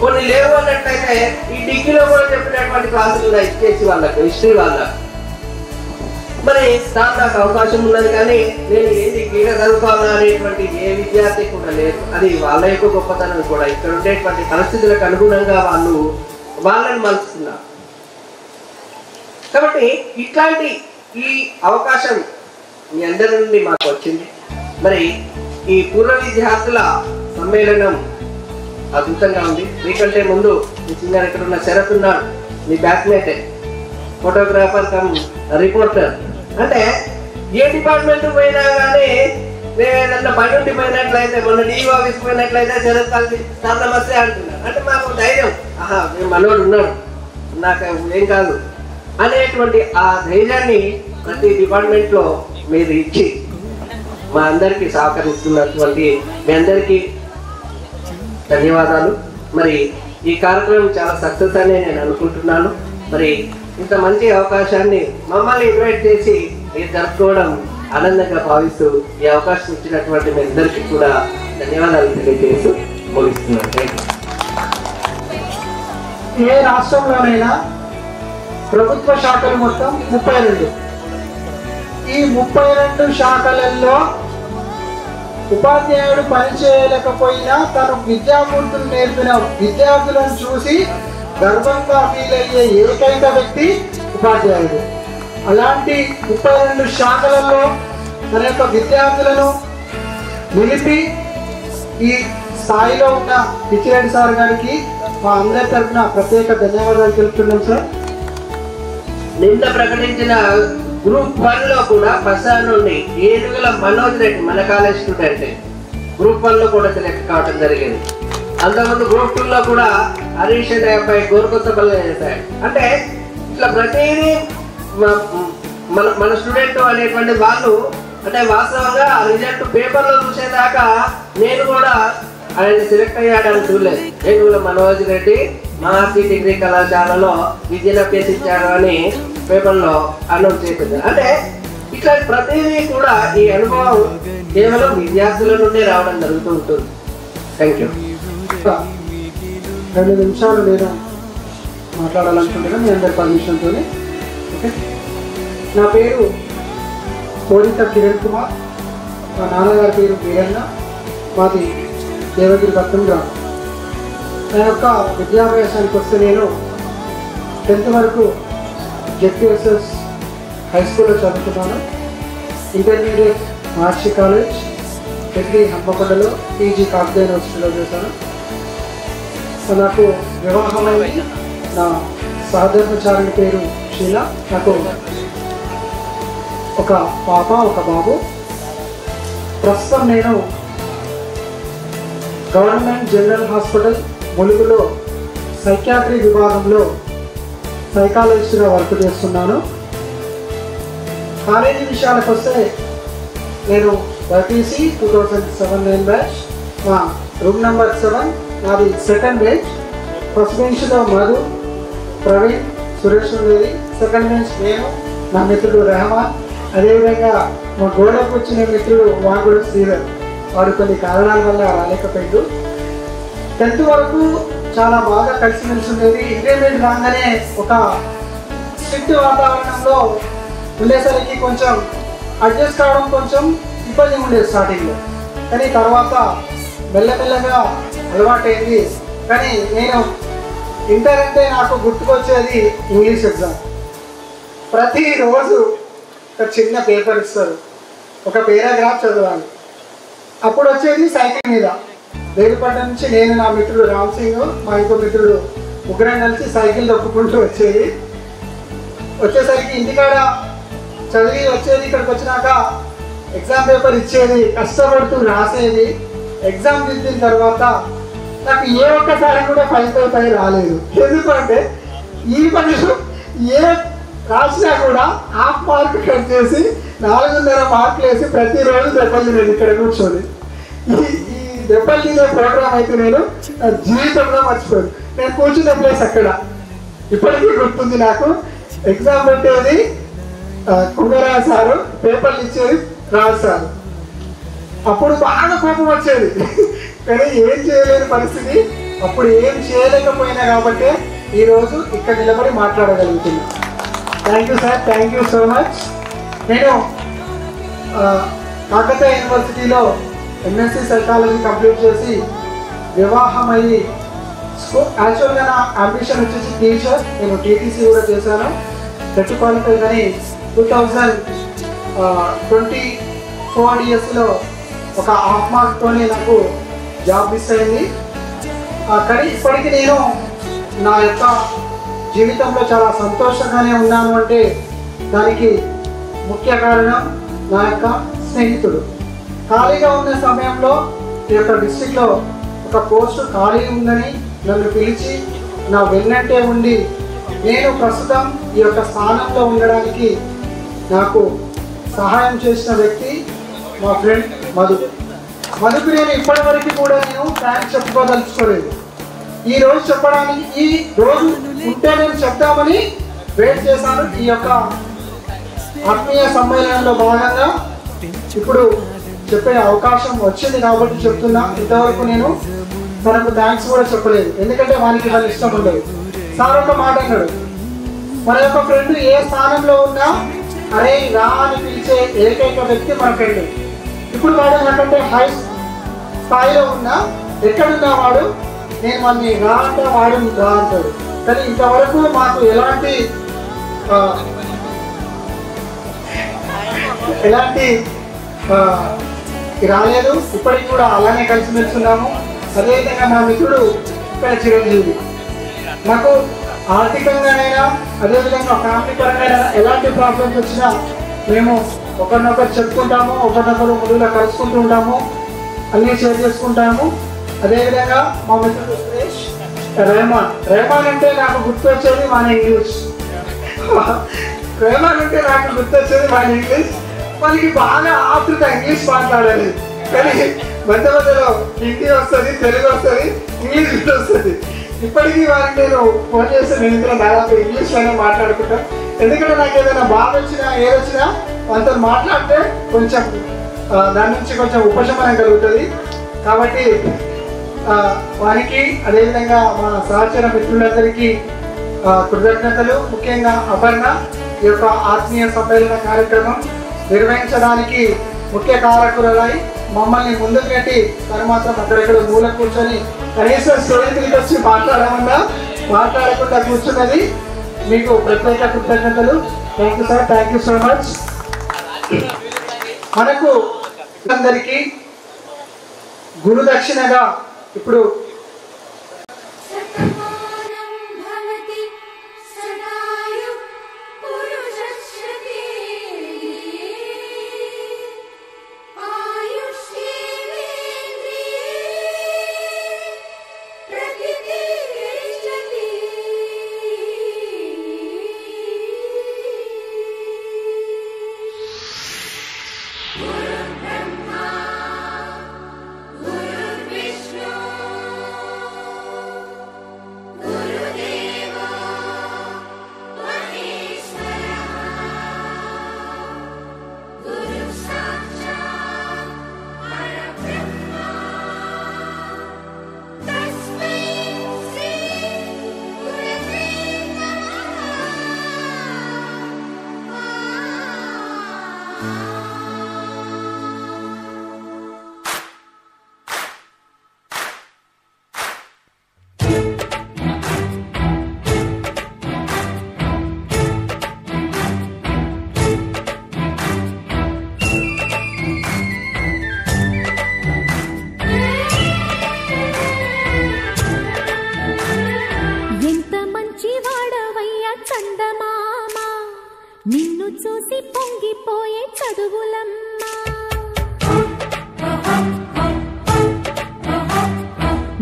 కొన్ని లేవు అన్నట్లయితే ఈ డిగ్రీలో కూడా చెప్పినటువంటి క్లాసులు ఉన్నాయి ఇచ్చేసి వాళ్ళకు, హిస్టరీ వాళ్ళకు. మరి సార్ నాకు అవకాశం ఉన్నది కానీ నేను ఏది గీడ చదువుకోవాలా అనేటువంటి ఏ విద్యార్థి కూడా లేదు. అది వాళ్ళ యొక్క గొప్పతనం కూడా. ఇక్కడ ఉండేటువంటి పరిస్థితులకు అనుగుణంగా వాళ్ళని మలుస్తున్నారు. కాబట్టి ఇట్లాంటి ఈ అవకాశం మీ అందరి నుండి మాకు వచ్చింది. మరి ఈ పూర్వ విద్యార్థుల సమ్మేళనం అద్భుతంగా ఉంది. మీకంటే ముందు మీ చిన్న ఇక్కడ ఉన్న శరత్ ఉన్నాడు, మీ బ్యాచ్మేటే, ఫోటోగ్రాఫర్ కమ్ రిపోర్టర్. అంటే ఏ డిపార్ట్మెంట్ పోయినా కానీ మేము ఏదన్నా పని ఉండి పోయినట్లయితే, మొన్న డీఓ ఆఫీస్ పోయినట్లయితే శరత్ కలిసి సార్ నమస్తే అంటున్నారు. అంటే మాకు ధైర్యం, ఆహా మనోడు ఉన్నాడు, నాకు ఏం కాదు అనేటువంటి ఆ ధైర్యాన్ని ప్రతి డిపార్ట్మెంట్లో మీరు ఇచ్చి మా అందరికీ సహకరిస్తున్నటువంటి మీ అందరికీ ధన్యవాదాలు. మరి ఈ కార్యక్రమం చాలా సక్సెస్ అని నేను అనుకుంటున్నాను. మరి ఇంత మంచి అవకాశాన్ని మమ్మల్ని ఇన్వైట్ చేసి మీరు జరుపుకోవడం ఆనందంగా భావిస్తూ ఈ అవకాశం ఇచ్చినటువంటి మీ అందరికీ కూడా ధన్యవాదాలు తెలియజేస్తూ ముగిస్తున్నాను. ఏ రాష్ట్రంలోనైనా ప్రభుత్వ శాఖలు మొత్తం 32. ఈ 32 శాఖలలో ఉపాధ్యాయుడు పనిచేయలేకపోయినా తను విద్యామూర్తులు నేర్పిన విద్యార్థులను చూసి గర్వంగా ఫీల్ అయ్యే ఏకైక వ్యక్తి ఉపాధ్యాయుడు. అలాంటి 32 శాఖలలో తన యొక్క విద్యార్థులను నిలిపి ఈ స్థాయిలో ఉన్న పిచ్చిరెడ్డి సార్ గారికి మా అందరి తరఫున ప్రత్యేక ధన్యవాదాలు తెలుపుతున్నాం సార్. నిన్న ప్రకటించిన గ్రూప్ 1 లో కూడా బసా నుండి ఏనుగుల మనోజ్ రెడ్డి మన కాలేజ్ స్టూడెంట్ గ్రూప్ 1 లో కూడా సెలెక్ట్ కావడం జరిగింది. అంతకుముందు గ్రూప్ 2 లో కూడా హరీష్ అనే అబ్బాయి గోరుకొత్తపల్లి చేశాడు. అంటే ఇట్లా ప్రతిదీ మన స్టూడెంట్ అనేటువంటి వాళ్ళు అంటే వాస్తవంగా రిజల్ట్ పేపర్లో చూసేదాకా నేను కూడా ఆయన సెలెక్ట్ అయ్యాడని చూడలేదు. ఏనుగుల మనోజ్ రెడ్డి మహార్సి డిగ్రీ కళాశాలలో విద్యను అభ్యసించాడు అని పేపర్లో అనౌన్స్ చేసింది. అంటే ఇట్లా ప్రతిదీ కూడా ఈ అనుభవం కేవలం విద్యార్థుల నుండి రావడం జరుగుతూ ఉంటుంది. Thank you. 2 నిమిషాలు నేను మాట్లాడాలనుకుంటున్నాను మీ అందరి పర్మిషన్తో. ఓకే, నా పేరు కోరిత కిరణ్ కుమార్, మా నాన్నగారి పేరు వీరన్న, మాది దేవగిరి పట్నం గ్రామం. నా యొక్క విద్యాభ్యాసానికి వస్తే నేను 10th వరకు జెడ్పీఎస్ఎస్ హై స్కూల్లో చదువుతున్నాను. ఇంటర్మీడియట్ మహర్షి కాలేజ్, డిగ్రీ హన్మకొండలో, పీజీ కాకతీయ యూనివర్సిటీలో చేశాను. నాకు వివాహమైంది. నా సహధర్మచారిణి పేరు షీల. నాకు ఒక పాప ఒక బాబు. ప్రస్తుతం నేను గవర్నమెంట్ జనరల్ హాస్పిటల్ ములుగులో సైకాట్రీ విభాగంలో సైకాలజిస్ట్గా వర్క్ చేస్తున్నాను. కాలేజీ విషయాలకు వస్తే నేను బైపీసీ 2007 బ్యాచ్, మా రూమ్ నెంబర్ 7, నాది 2nd బెంచ్. ఫస్ట్ బెంచ్లో మధు, ప్రవీణ్, సురేష్ ఉండేది. 2nd బెంచ్ నేను, నా మిత్రుడు రెహమాన్, అదేవిధంగా మా గోడకు వచ్చిన మిత్రుడు వాగుడు శ్రీధర్. వాడు కొన్ని కారణాల వల్ల రాలేకపోయాడు. 10th వరకు చాలా బాగా కలిసిమెలిసి ఉండేది. ఇంటర్మీడియట్ రాగానే ఒక స్ట్రిక్ట్ వాతావరణంలో ఉండేసరికి కొంచెం అడ్జస్ట్ కావడం కొంచెం ఇబ్బంది ఉండేది స్టార్టింగ్లో. కానీ తర్వాత మెల్లమెల్లగా అలవాటైంది. కానీ నేను ఇంటర్ అంటే నాకు గుర్తుకొచ్చేది ఇంగ్లీష్ ఎగ్జామ్. ప్రతిరోజు ఒక చిన్న పేపర్ ఇస్తారు, ఒక పేరాగ్రాఫ్ చదవాలి. అప్పుడు వచ్చేది సైకిల్ మీద దేవిపట్ల నుంచి నేను, నా మిత్రుడు రామ్ సింగ్, మా ఇంకో మిత్రుడు ముగ్గురం కలిసి సైకిల్ తొక్కుకుంటూ వచ్చేసరికి ఇంటికాడ చదివి వచ్చేది. ఇక్కడికి వచ్చినాక ఎగ్జామ్ పేపర్ ఇచ్చేది, కష్టపడుతూ రాసేది. ఎగ్జామ్ దిద్దిన తర్వాత నాకు ఏ ఒక్కసారి కూడా 5/5 రాలేదు. ఎందుకంటే ఈ మనిషి ఏ రాసినా కూడా ½ మార్క్ కట్ చేసి 4.5 మార్కులు వేసి ప్రతిరోజు దెబ్బలు తినేది ఇక్కడ కూర్చొని. ఈ దెబ్బలు తినే ప్రోగ్రామ్ అయితే నేను జీవితంలో మర్చిపోయాను. నేను కూర్చున్న ప్లేస్ అక్కడ ఇప్పటికీ గుర్తుంది నాకు. ఎగ్జామ్ పెట్టేది కుంగరా సారు, పేపర్లు ఇచ్చేది రాజు సారు. అప్పుడు బాగా కోపం వచ్చేది, కానీ ఏం చేయలేని పరిస్థితి. అప్పుడు ఏం చేయలేకపోయినా కాబట్టి ఈరోజు ఇక్కడ నిలబడి మాట్లాడగలుగుతున్నా. Thank you sir, thank you so much. నేను కాకతీయ యూనివర్సిటీలో ఎంఎస్సి సైకాలజీ కంప్లీట్ చేసి వివాహం అయ్యి యాక్చువల్గా నా అంబిషన్ వచ్చేసి టీచర్. నేను టీటీసీ కూడా చేశాను, టెట్ క్వాలిఫై. కానీ 2024 ఇయర్స్లో ఒక ½ మార్క్తోనే నాకు జాబ్ మిస్ అయింది. కానీ ఇప్పటికీ నేను నా యొక్క జీవితంలో చాలా సంతోషంగానే ఉన్నాను. అంటే దానికి ముఖ్య కారణం నా యొక్క స్నేహితుడు. ఖాళీగా ఉన్న సమయంలో ఈ యొక్క డిస్ట్రిక్ట్లో ఒక పోస్టు ఖాళీ ఉందని నన్ను పిలిచి నా వెన్నంటే ఉండి నేను ప్రస్తుతం ఈ యొక్క స్థానంలో ఉండడానికి నాకు సహాయం చేసిన వ్యక్తి మా ఫ్రెండ్ మధుకు నేను ఇప్పటివరకు కూడా నేను థ్యాంక్స్ చెప్పుకోదలుచుకోలేదు. ఈ రోజు చెప్పడానికి, ఈ రోజు ఉంటే నేను చెప్తామని వెయిట్ చేశాను. ఈ యొక్క ఆత్మీయ సమ్మేళనంలో భాగంగా ఇప్పుడు చెప్పే అవకాశం వచ్చింది కాబట్టి చెప్తున్నా. ఇంతవరకు నేను తనకు థ్యాంక్స్ కూడా చెప్పలేదు, ఎందుకంటే వానికి వాళ్ళ ఇష్టం ఉండదు. సార్ ఒక మాట అన్నాడు, మన యొక్క ఫ్రెండ్ ఏ స్థానంలో ఉన్నా అరే రా అని పిలిచే ఏకైక వ్యక్తి మన ఫ్రెండ్. ఇప్పుడు వాడు నాకంటే హై స్థాయిలో ఉన్నా ఎక్కడున్నా వాడు నేను వాడిని రా అంటే వాడు రా అంటాడు. కానీ ఇంతవరకు మాకు ఎలాంటి రాలేదు. ఇప్పటికి కూడా అలానే కలిసి మెలుస్తున్నాము. అదేవిధంగా మా మిత్రుడు ఇక్కడ చిరంజీవి. నాకు ఆర్థికంగానైనా అదేవిధంగా ఫ్యామిలీ పరంగా ఎలాంటి ప్రాబ్లమ్స్ వచ్చినా మేము ఒకరినొకరు చెప్పుకుంటాము, ఒకరినొకరు ముందుగా కలుసుకుంటూ ఉంటాము, అన్నీ షేర్ చేసుకుంటాము. అదేవిధంగా మా మిత్రుడు సురేష్ రెహమాన్ అంటే నాకు గుర్తొచ్చేది మన ఇంగ్లీష్. రెహమాన్ అంటే నాకు గుర్తొచ్చేది మన ఇంగ్లీష్. వాళ్ళకి బాగా ఆతృత ఇంగ్లీష్ మాట్లాడాలి. కానీ మధ్య మధ్యలో హిందీ వస్తుంది, తెలుగు వస్తుంది, ఇంగ్లీష్ వస్తుంది. ఇప్పటికీ వారికి నేను ఫోన్ చేస్తే నేను ఇద్దరు దాదాపు ఇంగ్లీష్లోనే మాట్లాడుకుంటాం. ఎందుకంటే నాకు ఏదైనా బాధ వచ్చినా ఏదొచ్చినా వాళ్ళతో మాట్లాడితే కొంచెం దాని నుంచి కొంచెం ఉపశమనం కలుగుతుంది. కాబట్టి వారికి అదేవిధంగా మా సహచర మిత్రులందరికీ కృతజ్ఞతలు. ముఖ్యంగా అపర్ణ ఈ యొక్క ఆత్మీయ సమ్మేళన కార్యక్రమం నిర్వహించడానికి ముఖ్య కారకులై మమ్మల్ని ముందుకు నెట్టి తను మాత్రం అక్కడెక్కడ మూల కూర్చొని కనీసం స్టూడెంట్కి వచ్చి మాట్లాడకుండా కూర్చున్నది. మీకు ప్రత్యేక కృతజ్ఞతలు. Thank you sir, thank you so much. మనకు అందరికీ గురుదక్షిణగా ఇప్పుడు నిన్ను చూసి పొంగిపోయే చదువులమ్మా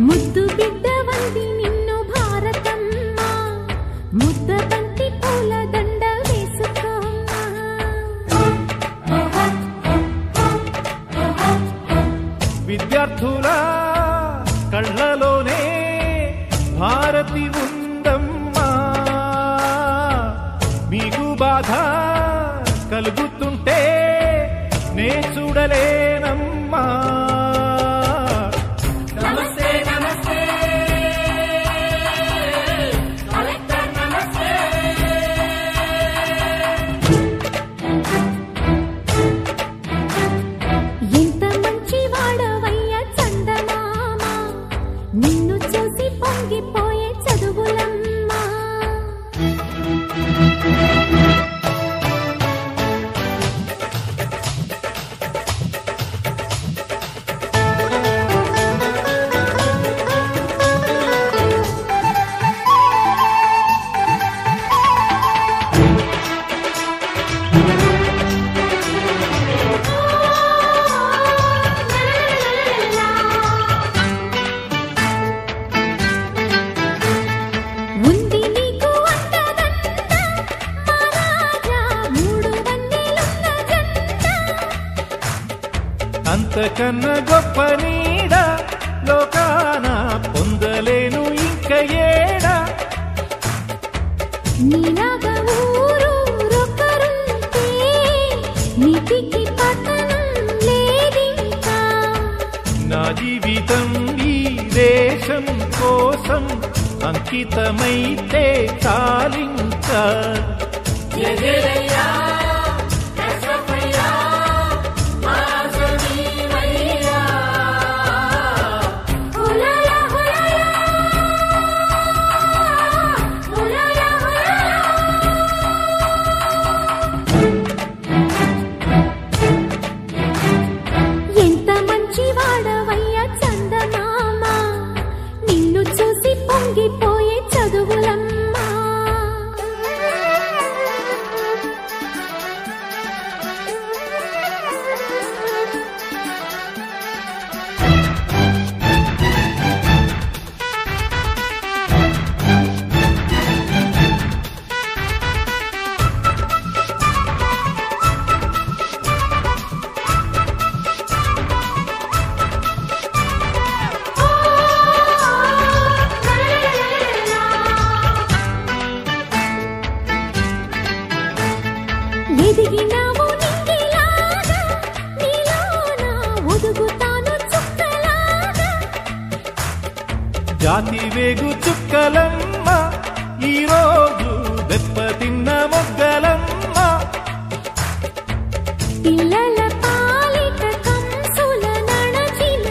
ముద్దు బిడ్డ వంది నిన్ను భారతమ్మా ముద్ద బంతి పూల దండ వేసుకోమ్మా విద్యార్థుల కళ్ళలోనే భారతి ఉందమ్మా మీకు బాధ కలుగుతుంటే నే చూడలేనమ్మా నమస్తే నమస్తే కలెక్టర్ నమస్తే ఎంత మంచి వాడవయ్య చందమామ నిన్ను చూసి పొంగిపోయే చదువులమ్మా ఉంది నీకు అంతదంతా మహారాజా మూడు వన్నెలున్న జంట అంతకన్నా గొప్ప నీడ లోకాన పొందలేను ఇంక ఏడా నీలాగా ఊరొకరుంటే నీతికి పతనం లేదింకా నా జీవితం ఈ దేశం కోసం అంకితమైతే చాలింకా ఎంత మంచి వాడవయ్యా చందమామ, నిన్ను చూసి పొంగిపోయే చదువులమ్మా. ఎదిగినావు నింగిలాగా, నీలోన ఒదుగుతాను చుక్కలాగా. జాతి వేగు చుక్కలమ్మ, ఈరోజు దెబ్బతిన్న మొగ్గలమ్మ. పిల్లల పాలిట కంసుల నడచిన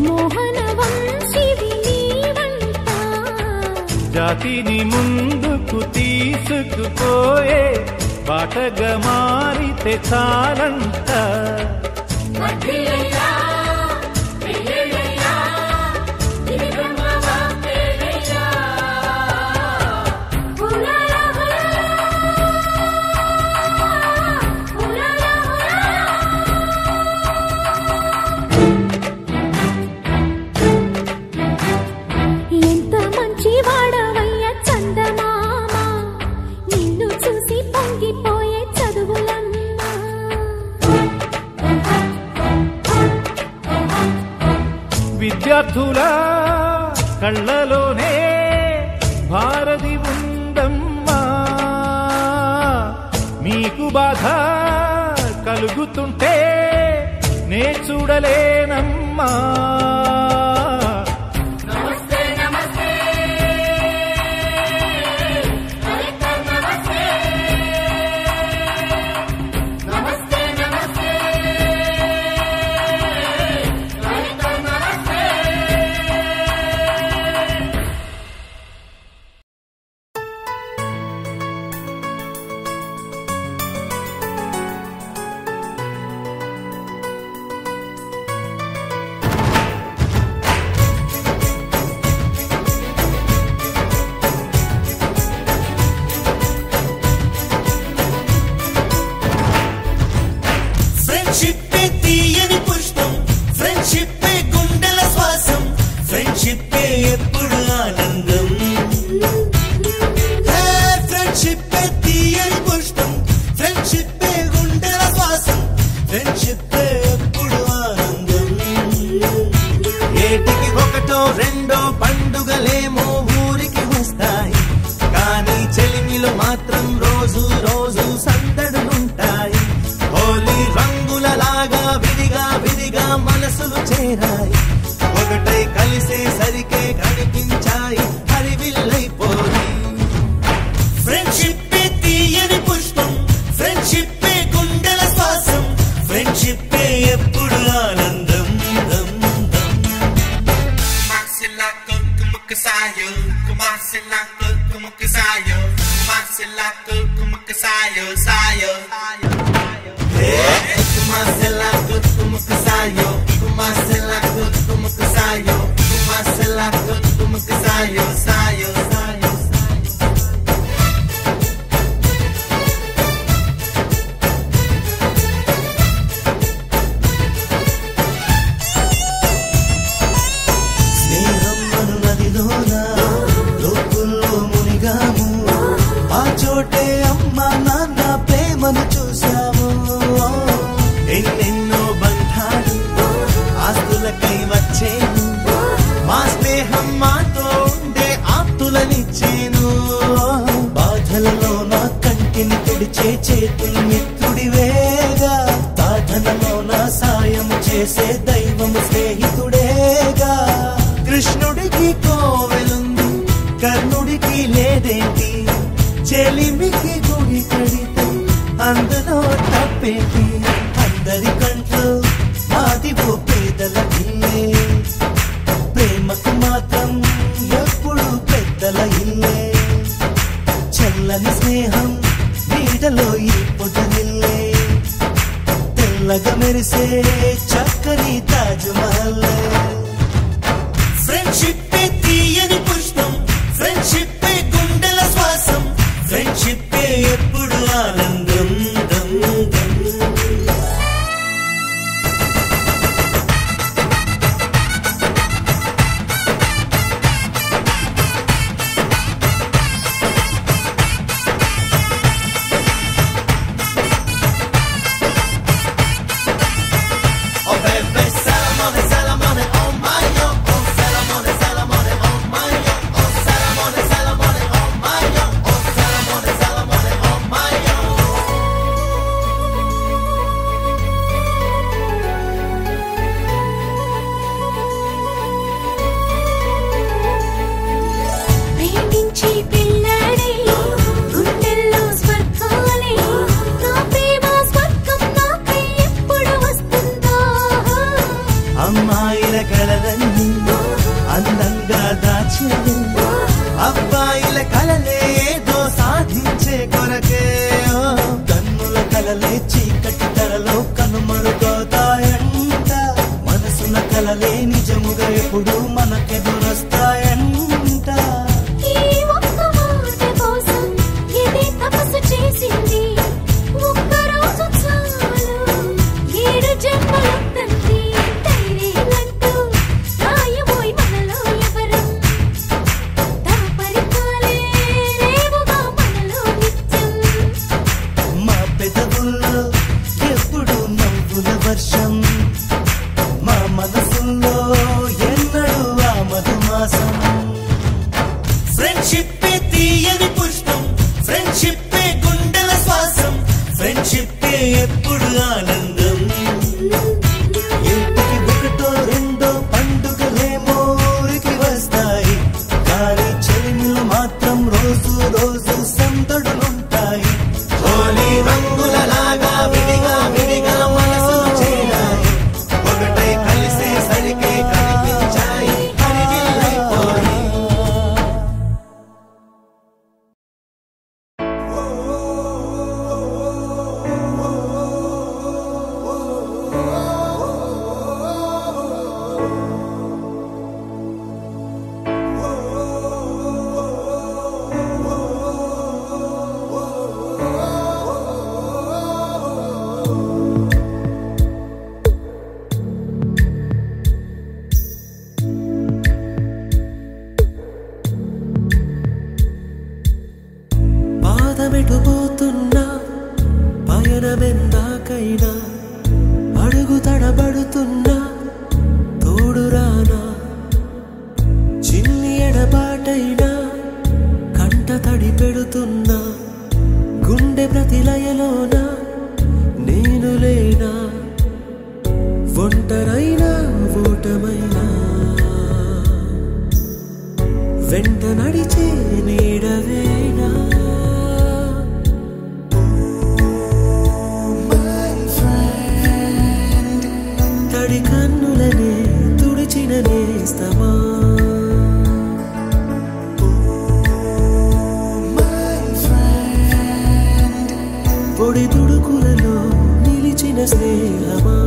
మోహన వంశివి నీవంట. జాతిని ముందుకు తీసుకుపోయే బాటగా మారితే చాలంట. ఎంత మంచి వాడవయ్య చందమామ, నిన్ను చూసి పొంగిపోయే చదువులమ్మా. విద్యార్థుల కళ్ళలోనే భారతి ఉందమ్మా. మీకు బాధ కలుగుతుంటే నే చూడలేనమ్మా. ఫ్రెండ్షిప్పే తీయని పుష్పం, ఫ్రెండ్షిప్పే గుండెల శ్వాసం, ఫ్రెండ్షిప్పే ఎప్పుడు ఆనందం. ఫ్రెండ్షిప్పే తీయని పుష్పం, ఫ్రెండ్షిప్పే గుండెల శ్వాసం, ఫ్రెండ్షిప్పే ఎప్పుడు ఆనందం. ఏటికి ఒకటో రెండో పండుగలేమో ఊరికి వస్తాయి, కానీ చెలిమిలో మాత్రం రోజు రోజు సందడులుంటాయి. హోలీ రంగులలాగా విడిగా విడిగా మనసులు చేరాయి, ఒకటై కలిసేసరికే కనిపించాయి హరివిల్లైపోయి. ఫ్రెండ్షిప్పే తీయని పుష్పం, ఫ్రెండ్షిప్పే గుండెల శ్వాసం, ఫ్రెండ్షిప్పే ఎప్పుడు ఆనందం. స్నేహం అను నదిలోన లోకుల్లో మునిగాము, ఆ చోటే అమ్మ నాన్న ప్రేమను చూసాము. ఎన్నెన్నో బంధాలు ఆస్తులకై వచ్చేను, మా స్నేహం మాతో ఉండే ఆప్తులనిచ్చేను. బాధలలో నా కంటిని తుడిచే చేతులు మిత్రుడివేగా, సాధనలో నా సాయము చేసే దైవము స్నేహితుడేగా. కృష్ణుడికి కోవెలుంది, కర్ణ కంట్లో మాది ఓ పేదల ఇల్లే, ప్రేమకు మాత్రం ఎప్పుడు పెద్దల ఇల్లే, చల్లని స్నేహం నీడలో ఈ పొదనిల్లే, తెల్లగా మెరిసే చక్కని తాజ్మహల్. ఫ్రెండ్షిప్ తీయని పుష్పం, ఫ్రెండ్షిప్ గుండెల శ్వాసం, ఫ్రెండ్షిప్ ఎప్పుడు ఆనందం. అమ్మాయిల కలలన్నీ అందంగా దాచేది, అబ్బాయిల కలలే ఏదో సాధించే కొరకే, కన్నుల కలలే చీకటి తెరలో కనుమరుగవుతాయంట, మనసుల కలలే నిజముగా ఎప్పుడు మనకెదురొస్తాయంట. ఎప్పుడు నవ్వుల వర్షం, మా మనసుల్లో ఎన్నడూ ఆ మధుమాసం. ఫ్రెండ్షిప్ తీయని పుష్పం, ఫ్రెండ్షిప్ గుండెల శ్వాసం, ఫ్రెండ్షిప్ ఎప్పుడు ఆనందం. ఇంటికి ఒకటో రెండో పండుగలేమో ఊరికి వస్తాయి, కానీ చెలిమిలు మాత్రం రోజు రోజు సందడులుంటాయి. హోలీ రంగుల లాగా విడిగా విడిగా మనసులు చేరాయి, ఒకటై కలిసే సరికే కనిపించాయి హరివిల్లైపోయి. పాదమెటుపోతున్నా పయనమెందాకైనా, అడుగు తడబడుతున్నా తోడురానా, చిన్ని ఎడబాటైనా కంట తడి పెడుతున్నా, గుండె ప్రతిలయలోన నేను లేనా, ఒంటరైనా ఓటమైనా వెంట నడిచే నీడవేనా. తడి కన్నులనే తుడిచిన నేస్తమా, పొడి తుడుకులలో నిలిచిన స్నేహమా.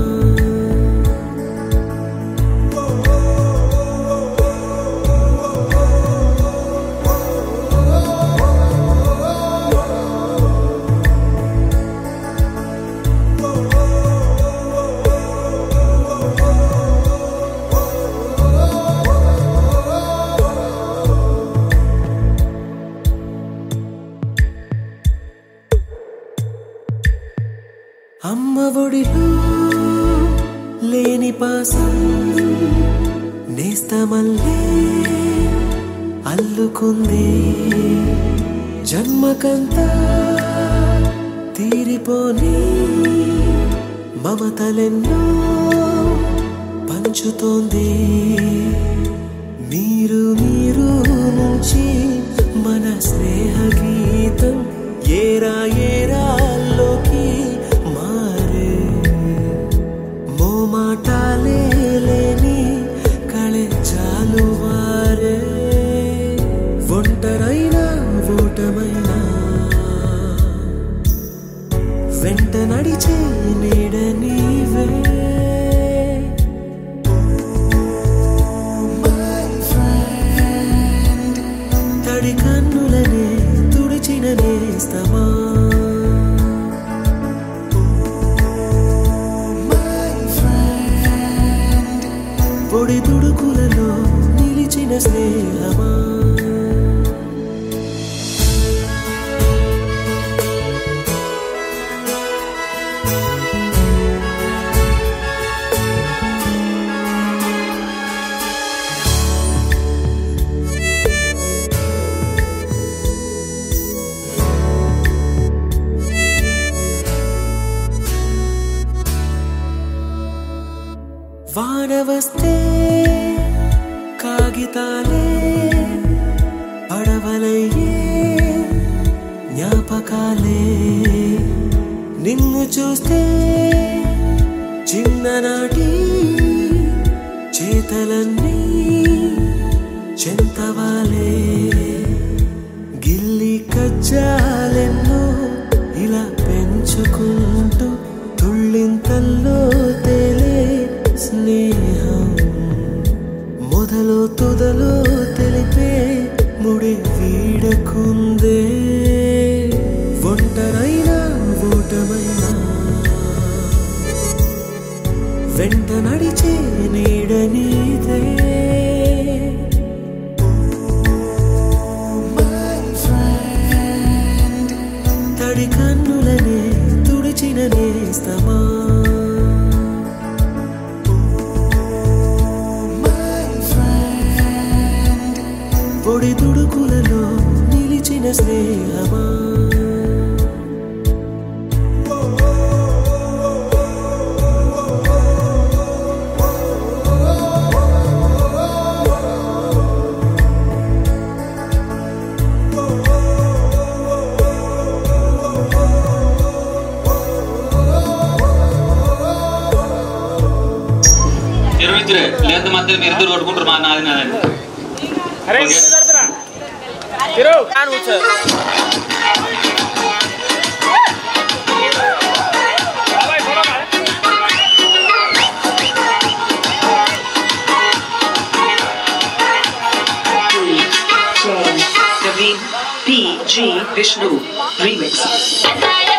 అమ్మ ఒడిలో లేని పాసం నేస్తమల్లే అల్లుకుంది, జన్మకంతా తీరిపోని మమతలెన్నో పంచుతోంది. మీరు మీరు నుంచి మన స్నేహ గీతం ఏరా ఏరాల్లోకి మారే. మొహమాటాలే లేని కళే చాలువారే ఒంటరైనా ఓటమైనా వెంట నడిచే నీడ నీవే తడి కన్నులనే తుడిచిన నేస్తమా పొడి తుడుకులలో నిలిచిన స్నేహమా వాన వస్తే కాగితాలే పడవలయ్యే జ్ఞాపకాలే నిన్ను చూస్తే చిన్ననాటి చేతలన్నీ చెంతవాలే గిల్లి కజ్జాలెన్నో ఇలా పెంచుకుంటూ తుళ్ళింతల్లో తేలే స్నేహం మొదలు తుదలు తెలిపే ముడి వీడకుందే ఒంటరైనా ఓటమైనా వెంట నడిచే నీడ నీదే తడి కన్నులనే తుడిచిన నేస్తమా పొడి తుడుకులలో నిలిచిన స్నేహమా లేదు మధ్య మీరు ఇద్దరు కొట్టుకుంటారు మా నాది నాదండి PG Vishnu remix. Bye.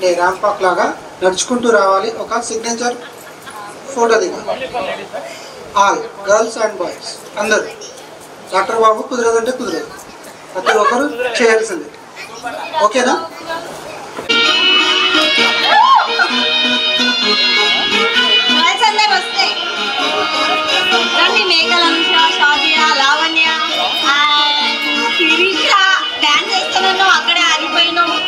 అంటే ర్యాంప్ వాక్ లాగా నడుచుకుంటూ రావాలి. ఒక సిగ్నేచర్ ఫోటో దిగాలి. ఆల్ గర్ల్స్ అండ్ బాయ్స్ అందరూ. డాక్టర్ బాబు కుదరదంటే కుదరదు, ప్రతి ఒక్కరు చేయాల్సిందే. ఓకేనా? మేఘలంశ, షాదియ, లావణ్య, శిరీష డాన్స్ చేస్తున్నాను, అక్కడే ఆగిపోయినావు.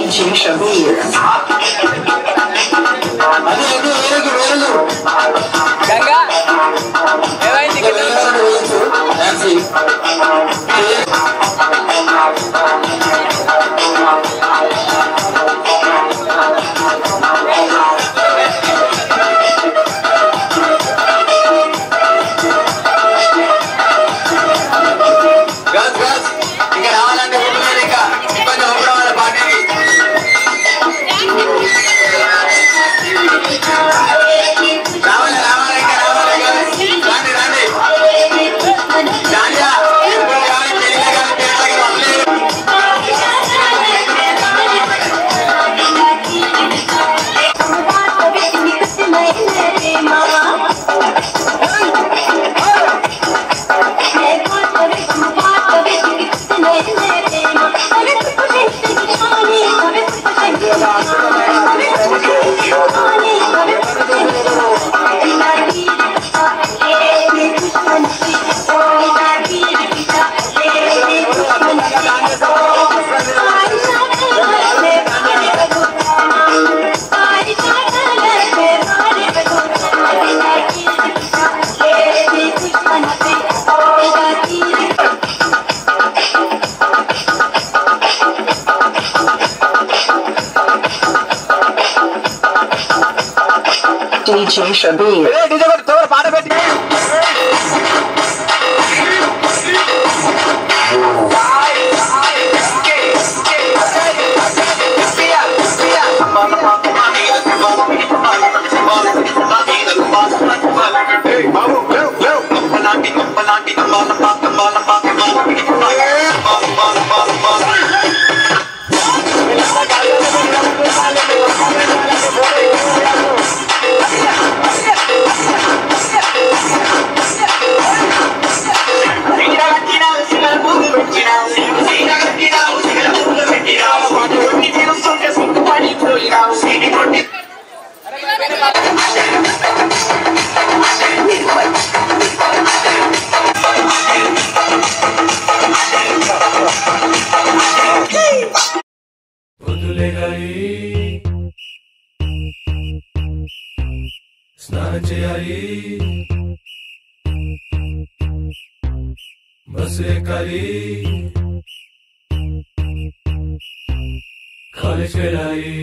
DJ Shabir. స్నానం చేయాలి, బస్సు ఎక్కాలి, కాలేజ్కి వెళ్ళాలి.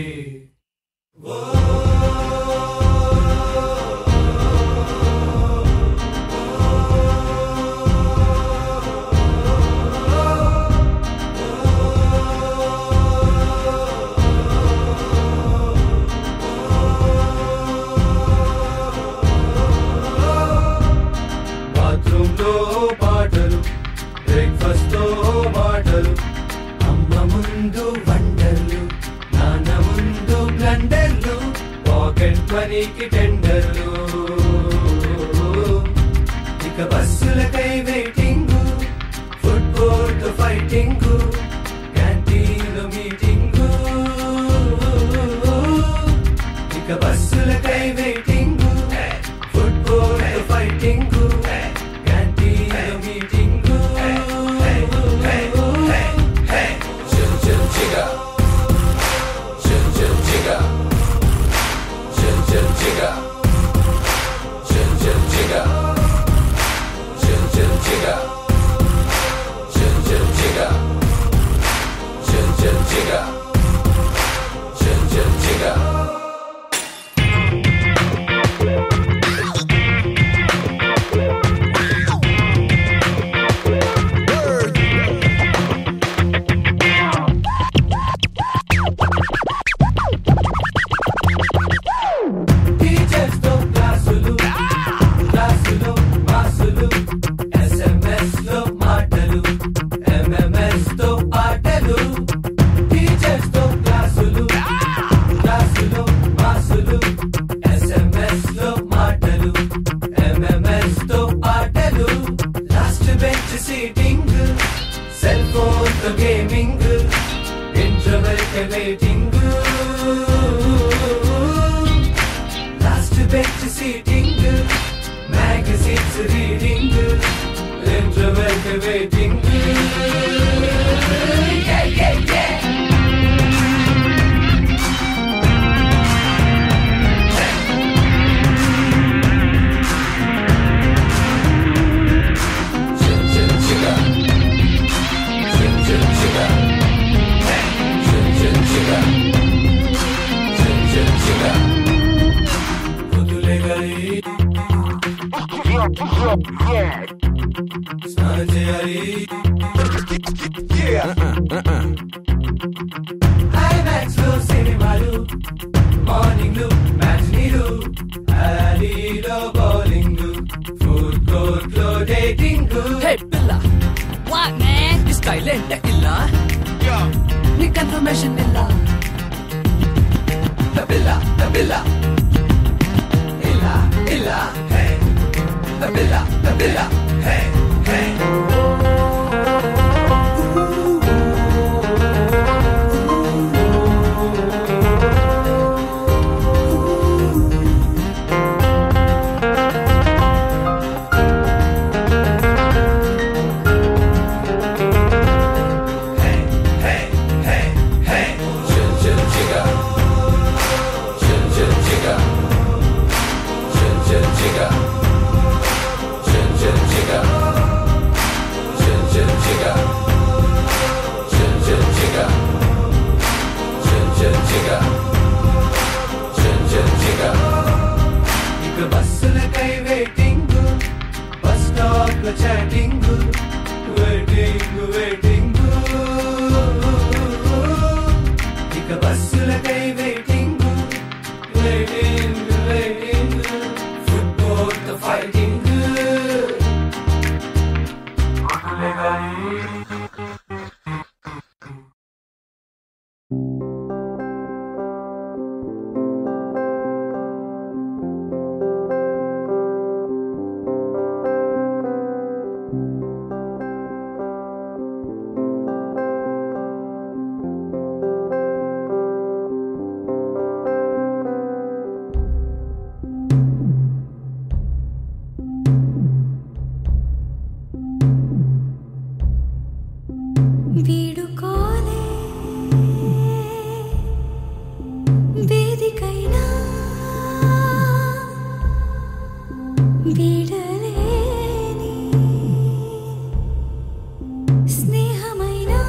బాత్రూంలో పాటలు, బ్రేక్ఫాస్ట్ తో మాటలు, అమ్మ ముందు వండర్లు, నాన్న ముందు బ్లండర్లు, పాకెట్ మనీకి టెండర్లు. ఇక బస్సులకై వెయిటింగ్, ఫుడ్ కోర్ట్ ఫైటింగ్, క్యాంటీన్లో మీటింగ్. ఇక బస్సులకై వెయిటింగ్, ఫుడ్ కోర్ట్ ఫైటింగ్, క్యాంటీన్లో మీటింగ్. చిల్ చిల్ చిగా, చిల్ చిల్ చిగా, చిల్ చిల్ చిగా, చిల్ చిల్ చిగా, చిల్ చిల్ చిగా, చిల్ చిల్ చిగా, చిల్ చిల్ చిగా, చిల్ చిల్ చిగా. టీచర్స్ తో క్లాసులు, క్లాసులో మాసులు, seating, cell phone to gaming, interval ke waiting. Last bench seating, magazines reading, interval ke waiting. Yeah, yeah, yeah. IMAX lo cinemalu, morning lo matinee lo, alley lo bowling lo, food court lo dating lo. Hey Billa, what man? This guy lente illa. Yo, ni confirmation illa. The Billa, illa, illa, hey. The Billa, hey, hey. Chatting, waiting, waiting. Ika basulakai waiting, waiting, waiting. Football the fighting. వీడుకోలే వేదికైనా వీడలేని స్నేహమైనా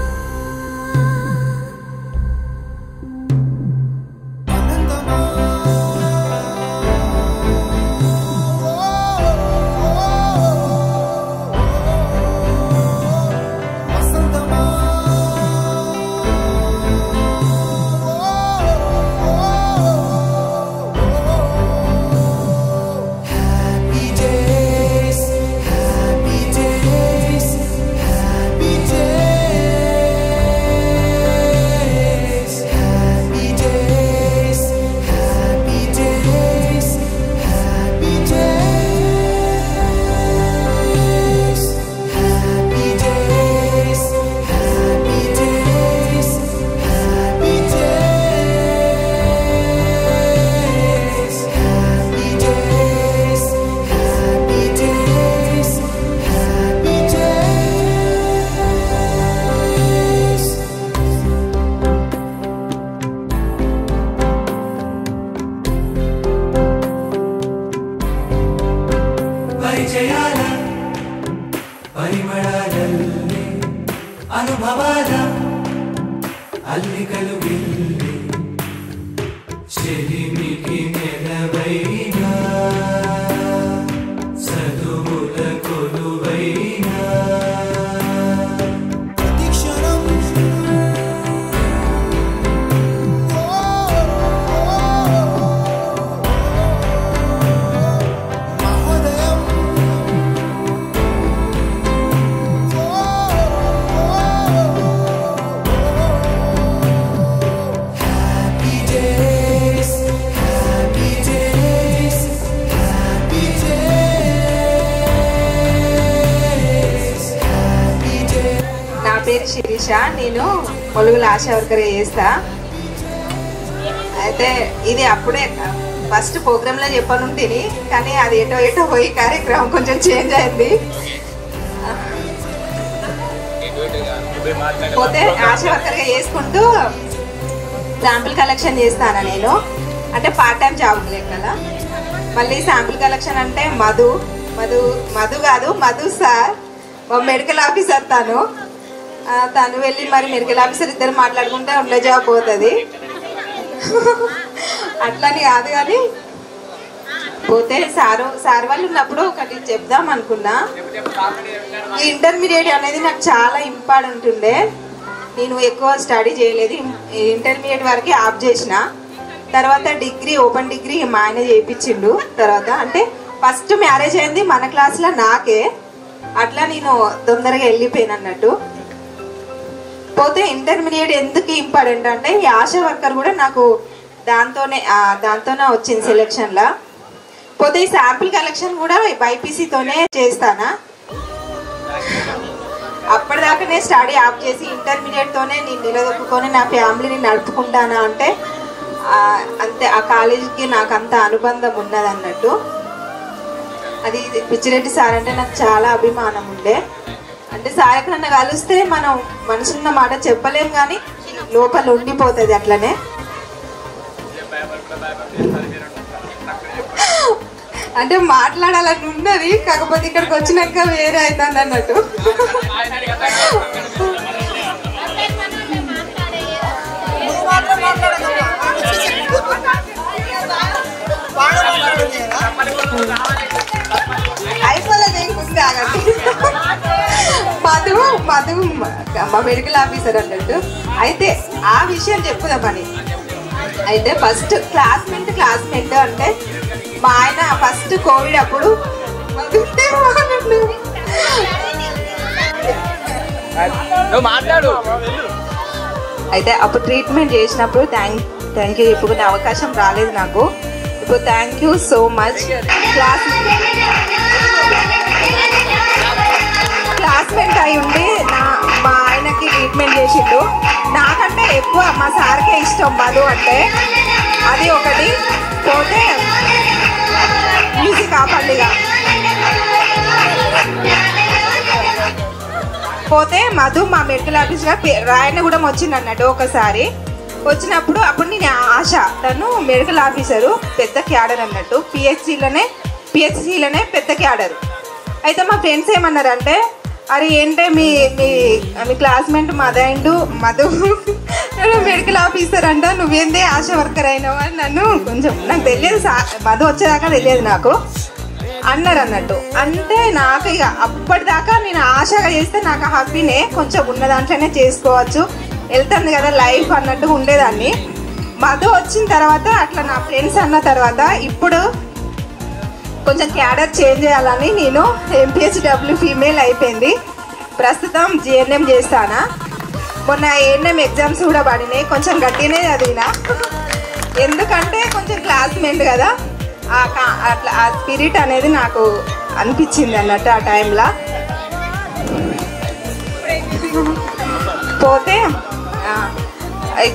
పరిచయాల పరిమళాలల్లే అనుభవాల అల్లికలు Willey చెలిమికి నెలవైనా చదువుల కొలువైనా ప్రతిక్షణం Happy days, పేరు శిరీష. నేను ములుగుల ASHA worker చేస్తా. అయితే ఇది అప్పుడే ఫస్ట్ ప్రోగ్రాంలో చెప్పనుంటిని, కానీ అది ఎటో పోయి కార్యక్రమం కొంచెం చేంజ్ అయింది. పోతే ఆశా వర్కర్గా చేసుకుంటూ శాంపుల్ కలెక్షన్ చేస్తాను నేను. అంటే పార్ట్ టైం జాబ్ లెక్కల. మళ్ళీ శాంపుల్ కలెక్షన్ అంటే మధు కాదు మధు సార్, మెడికల్ ఆఫీసర్ తను వెళ్ళి మరి మెడికల్ ఆఫీసర్ ఇద్దరు మాట్లాడుకుంటే ఉండే జాబ్ పోతుంది. అట్లని కాదు కానీ పోతే సార్ వాళ్ళు ఉన్నప్పుడు ఒకటి చెప్దాం అనుకున్నా. ఈ ఇంటర్మీడియట్ అనేది నాకు చాలా ఇంపార్టెంట్ ఉండే. నేను ఎక్కువ స్టడీ చేయలేదు, ఇంటర్మీడియట్ వరకే ఆఫ్ చేసిన. తర్వాత డిగ్రీ ఓపెన్ డిగ్రీ మా ఆయన చేయించిండు. తర్వాత అంటే ఫస్ట్ మ్యారేజ్ అయింది మన క్లాస్లో నాకే. అట్లా నేను తొందరగా వెళ్ళిపోయాను అన్నట్టు. పోతే ఇంటర్మీడియట్ ఎందుకు ఇంపార్టెంట్ అంటే ఈ ఆశా వర్కర్ కూడా నాకు దాంతోనే వచ్చింది సెలెక్షన్లో. పోతే ఈ శాంపిల్ కలెక్షన్ కూడా బైపీసీతోనే చేస్తానా. అప్పటిదాకానే స్టడీ ఆఫ్ చేసి ఇంటర్మీడియట్తోనే నేను నిలదొక్కుని నా ఫ్యామిలీని నడుపుకుంటానా అంటే అంతే. ఆ కాలేజీకి నాకు అంత అనుబంధం ఉన్నది అన్నట్టు. అది పిచ్చిరెడ్డి సార్ అంటే నాకు చాలా అభిమానం ఉండే. అంటే సార్ ఎక్కడన్నా కలిస్తే మనం మనసున్న మాట చెప్పలేం, కానీ లోపల ఉండిపోతుంది అట్లనే. అంటే మాట్లాడాలని ఉన్నది, కాకపోతే ఇక్కడికి వచ్చినాక వేరే అవుతుంది అన్నట్టు. అయిపోలేదు ఇంకొంది ఆగండి. మధు మా మెడికల్ ఆఫీసర్ అన్నట్టు. అయితే ఆ విషయం చెప్పుదామని. అయితే ఫస్ట్ క్లాస్మేట్ అంటే మా ఆయన ఫస్ట్ కోవిడ్ అప్పుడు అయితే అప్పుడు ట్రీట్మెంట్ చేసినప్పుడు థ్యాంక్ యూ చెప్పుకునే అవకాశం రాలేదు నాకు. ఇప్పుడు thank you so much. Classmate అయి ఉండి మా ఆయనకి ట్రీట్మెంట్ చేసిండు. నాకంటే ఎక్కువ మా సార్కే ఇష్టం మధు అంటే, అది ఒకటి. పోతే మ్యూజిక్ ఆపండిగా. పోతే మధు మా మెడికల్ ఆఫీస్గా రాయనగూడెం వచ్చింది అన్నట్టు ఒకసారి. వచ్చినప్పుడు అప్పుడు నేను ఆశ, తను మెడికల్ ఆఫీసరు, పెద్ద క్యాడర్ అన్నట్టు. పిహెచ్సిలోనే పెద్ద క్యాడర్. అయితే మా ఫ్రెండ్స్ ఏమన్నారంటే, అరే ఏంటే మీ క్లాస్మేట్ మధు మెడికల్ ఆఫీసర్ అంట, నువ్వేందే ఆశా వర్కర్ అయినావు అని నన్ను కొంచెం, నాకు తెలియదు మధు వచ్చేదాకా తెలియదు నాకు అన్నారు అన్నట్టు. అంటే నాకు ఇక అప్పటిదాకా నేను ఆశగా చేస్తే నాకు హ్యాపీనే, కొంచెం ఉన్న దాంట్లోనే చేసుకోవచ్చు, వెళ్తుంది కదా లైఫ్ అన్నట్టుగా ఉండేదాన్ని. మధు వచ్చిన తర్వాత అట్లా నా ఫ్రెండ్స్ అన్న తర్వాత ఇప్పుడు కొంచెం క్యాడర్ చేంజ్ చేయాలని నేను MPHW ఫీమేల్ అయిపోయింది. ప్రస్తుతం GNM చేస్తానా. మొన్న ANM ఎగ్జామ్స్ కూడా పడినాయి, కొంచెం గట్టినే చదివినా. ఎందుకంటే కొంచెం క్లాస్మేట్ కదా, అట్లా ఆ స్పిరిట్ అనేది నాకు అనిపించింది అన్నట్టు ఆ టైంలో. పోతే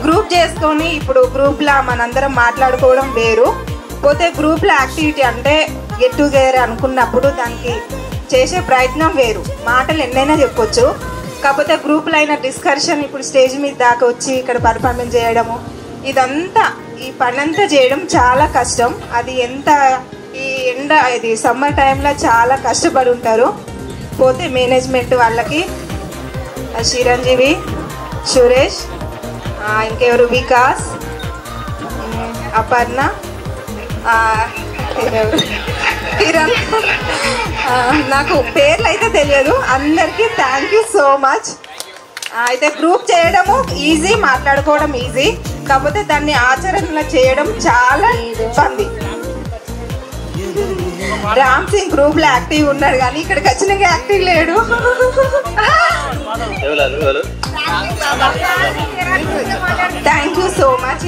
గ్రూప్ చేసుకొని ఇప్పుడు గ్రూప్లో మనందరం మాట్లాడుకోవడం వేరు. పోతే గ్రూప్లో యాక్టివిటీ అంటే గెట్ టుగెదర్ అనుకున్నప్పుడు దానికి చేసే ప్రయత్నం వేరు. మాటలు ఎన్నైనా చెప్పొచ్చు, కాకపోతే గ్రూప్లో అయిన డిస్కషన్ ఇప్పుడు స్టేజ్ మీద దాకా వచ్చి ఇక్కడ పర్ఫార్మెన్స్ చేయడము, ఇదంతా ఈ పనంతా చేయడం చాలా కష్టం. అది ఎంత ఇది సమ్మర్ టైంలో చాలా కష్టపడి ఉంటారు. పోతే మేనేజ్మెంట్ వాళ్ళకి చిరంజీవి, సురేష్, ఇంకెవరు వికాస్, అపర్ణ, కిరణ్, నాకు పేర్లు అయితే తెలియదు. అందరికీ థ్యాంక్ యూ సో మచ్. అయితే గ్రూప్ చేయడము ఈజీ, మాట్లాడుకోవడం ఈజీ, కాకపోతే దాన్ని ఆచరణలో చేయడం చాలా ఇబ్బంది. రామ్ సింగ్ గ్రూప్ లో యాక్టివ్ ఉన్నాడు కానీ ఇక్కడికి వచ్చినాక యాక్టివ్ లేడు. Thank you so much.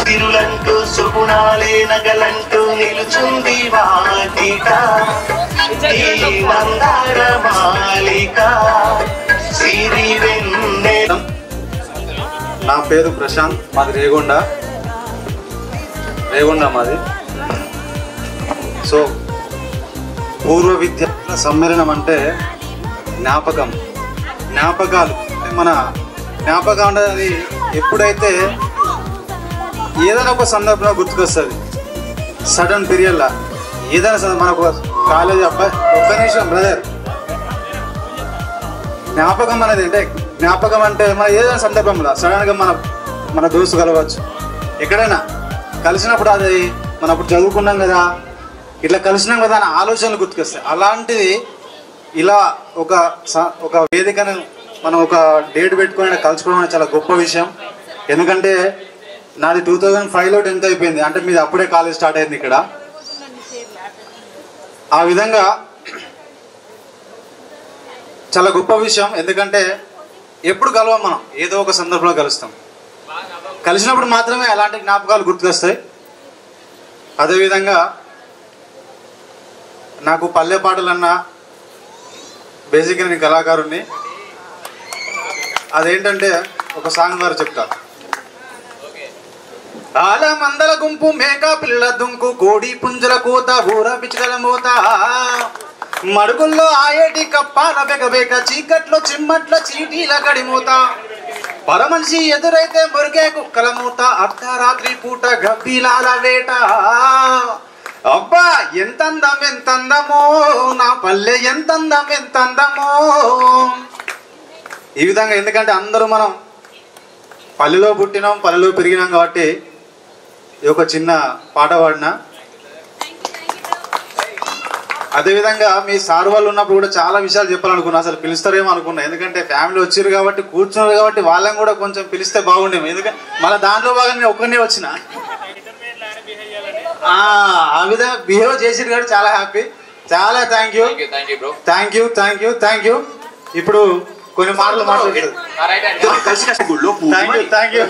తిరులంటూ సుగుణాలే నగలంటూ నిలుచుంది వాటిక ఈ మందార మాలిక సిరి వెన్నె. నా పేరు ప్రశాంత్, మాది రేగొండ మాది. సో పూర్వ విద్యార్థుల సమ్మేళనం అంటే జ్ఞాపకాలు మన జ్ఞాపకం అనేది ఎప్పుడైతే ఏదైనా ఒక సందర్భంలో గుర్తుకొస్తుంది. సడన్ పీరియడ్లో ఏదైనా మనకు కాలేజ్ అబ్బాయి ఒక్క నిమిషం బ్రదర్, జ్ఞాపకం అనేది అంటే మన ఏదైనా సందర్భంలో సడన్గా మన దోస్తు కలవచ్చు, ఎక్కడైనా కలిసినప్పుడు అది మనం అప్పుడు చదువుకున్నాం కదా, ఇట్లా కలిసినాం కదా అని ఆలోచనలు గుర్తుకొస్తాయి. అలాంటిది ఇలా ఒక వేదికను మనం ఒక డేట్ పెట్టుకొని కలుసుకోవడం అనేది చాలా గొప్ప విషయం. ఎందుకంటే నాది 2005లో 10th అయిపోయింది, అంటే మీది అప్పుడే కాలేజ్ స్టార్ట్ అయింది ఇక్కడ. ఆ విధంగా చాలా గొప్ప విషయం. ఎందుకంటే ఎప్పుడు కలవం, మనం ఏదో ఒక సందర్భంలో కలుస్తాం. కలిసినప్పుడు మాత్రమే అలాంటి జ్ఞాపకాలు గుర్తుకొస్తాయి. అదేవిధంగా నాకు పల్లె పాటలన్నా బేసిక్గా నేను కళాకారుణ్ణి. అదేంటంటే ఒక సాంగ్ ద్వారా చెప్తా. ఆల మందల గుంపు మేక పిల్ల దుంకు కోడి పుంజల కోత ఊర పిచ్చుకల మోత మడుగుల్లో ఆయేటి కప్పాల బెగబేక చీకట్లో చిమ్మట్ల చీటీల గడిమూత పరమనిషి ఎదురైతే మురిగే కుక్కల మూత అర్ధరాత్రి పూట గబ్బిలాల వేట. అబ్బా ఎంతందమో నా పల్లె ఎంతందమో. ఈ విధంగా ఎందుకంటే అందరూ మనం పల్లెలో పుట్టినాం, పల్లెలో పెరిగినాం కాబట్టి ఈ ఒక చిన్న పాట పాడినా. అదేవిధంగా మీ సార్ వాళ్ళు ఉన్నప్పుడు కూడా చాలా విషయాలు చెప్పాలనుకున్నా, అసలు పిలుస్తారేమో అనుకున్నా. ఎందుకంటే ఫ్యామిలీ వచ్చారు కాబట్టి కూర్చున్నారు కాబట్టి వాళ్ళని కూడా కొంచెం పిలిస్తే బాగుండేమో. ఎందుకంటే మళ్ళీ దాంట్లో భాగంగా నేను ఒక్కనే వచ్చిన. ఆ విధంగా బిహేవ్ చేసిరు కాబట్టి చాలా హ్యాపీ, చాలా థ్యాంక్ యూ. ఇప్పుడు కొన్ని మాటలు మాట్లాడుతారు. థ్యాంక్ యూ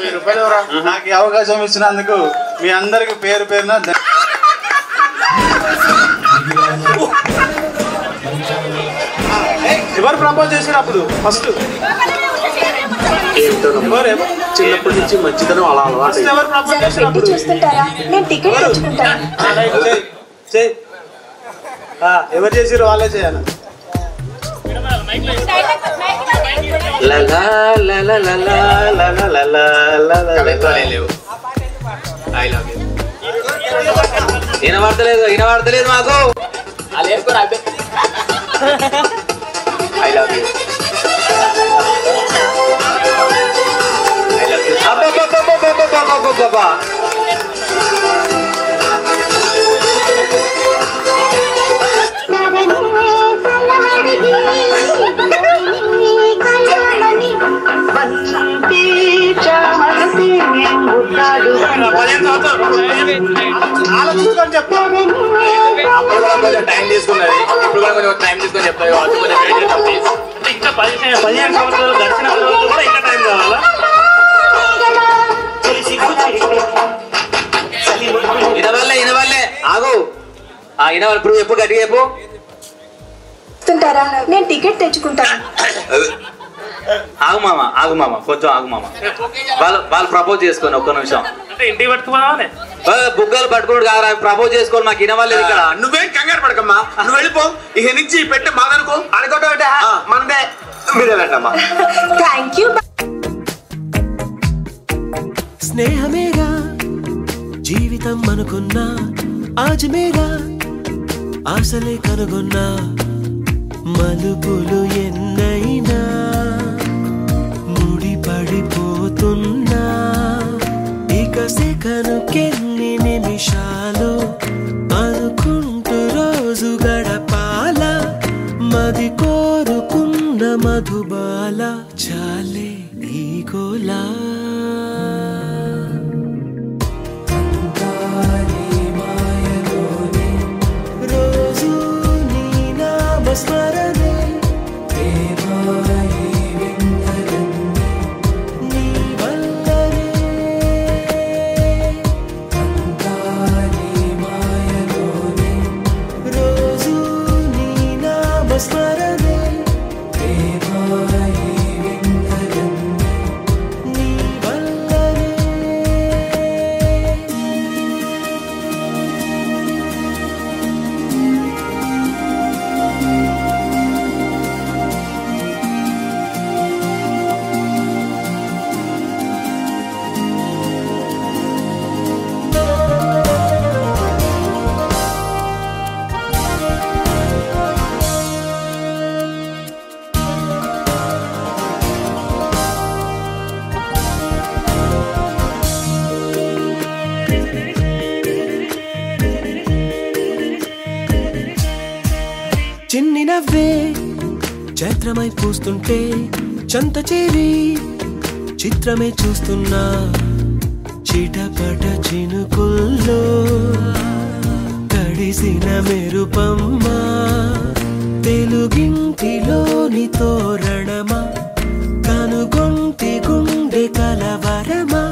నాకు అవకాశం ఇచ్చినందుకు మీ అందరికి పేరు పేరున. ఎవరు ప్రపోజ్ చేశారు అప్పుడు ఫస్ట్? చిన్నప్పటి నుంచి మంచితనం అలా అలవాటు. ఎవరు ప్రపోజ్ చేశారు అప్పుడు? ఎవరు చేసారు వాళ్ళే చేయాలి. వినబడతలేదు మాకు. I love you. టైం తీసుకున్నది, ఇప్పుడు కూడా కొంచెం టైం తీసుకొని చెప్తాయి. ఇంకా 15 సంవత్సరాలు గడిచిన కూడా ఇంకా టైం కావాలా? ఇనవల్లే ఆగు. ఇప్పుడు ఎప్పుడు గట్టిగా చెప్పు. నేను టికెట్ తెచ్చుకుంటాను. ఆగు మామ కొంచెం ఆగు మామ. వాళ్ళు ప్రపోజ్ చేసుకోండి ఒక్క నిమిషం. ఇంటికి పట్టుకోవాలి, బుగ్గలు పట్టుకున్నాడు కాదు, ప్రపోజ్ చేసుకోవాలి. మాకు ఇనవాలేదు ఇక్కడ. నువ్వేం కంగారు పడకమ్మా, నువ్వు వెళ్ళిపో. ఇక నుంచి పెట్టే మాదనుకో అనుకోవటం మనదే. మీరేనమ్మా. Thank you. స్నేహమేగా జీవితం అనుకున్నా, ఆజమేగా ఆశలే కనుగొన్నా, మలుపులు ఎన్నైనా ముడిపడిపోతున్నా, ఇక సెకనుకెన్ని నిమిషాలు అనుకుంటూ రోజు గడపాల, మది కోరుకున్న మధుబాల చాలే నీకోలా. రోజు నీ నామస్మరణే నీ వల్లనే చైత్రమై పూస్తుంటే చంత చేరి చిత్రమే చూస్తున్నా చిటపట చినుకుల్లో తడిసిన మెరుపమ్మ తెలుగింటిలోని తోరణమా కనుగొంటి గుండె కలవరమా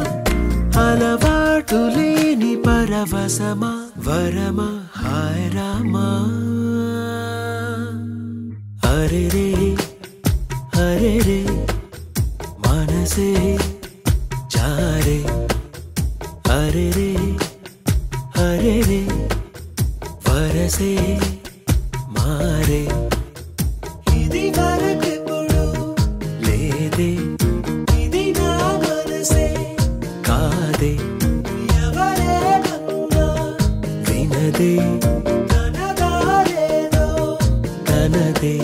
అలవాటు లేని పరవశమా వరమా హాయ్ రామా హరే రే హరే రే మనసే జారే హరే రే హరే రే వరసే మారే ఇది వరకెప్పుడు లేదే ఇది నా మనసే కాదే ఎవరే కన్నా వినదే తనదారేదో తనదే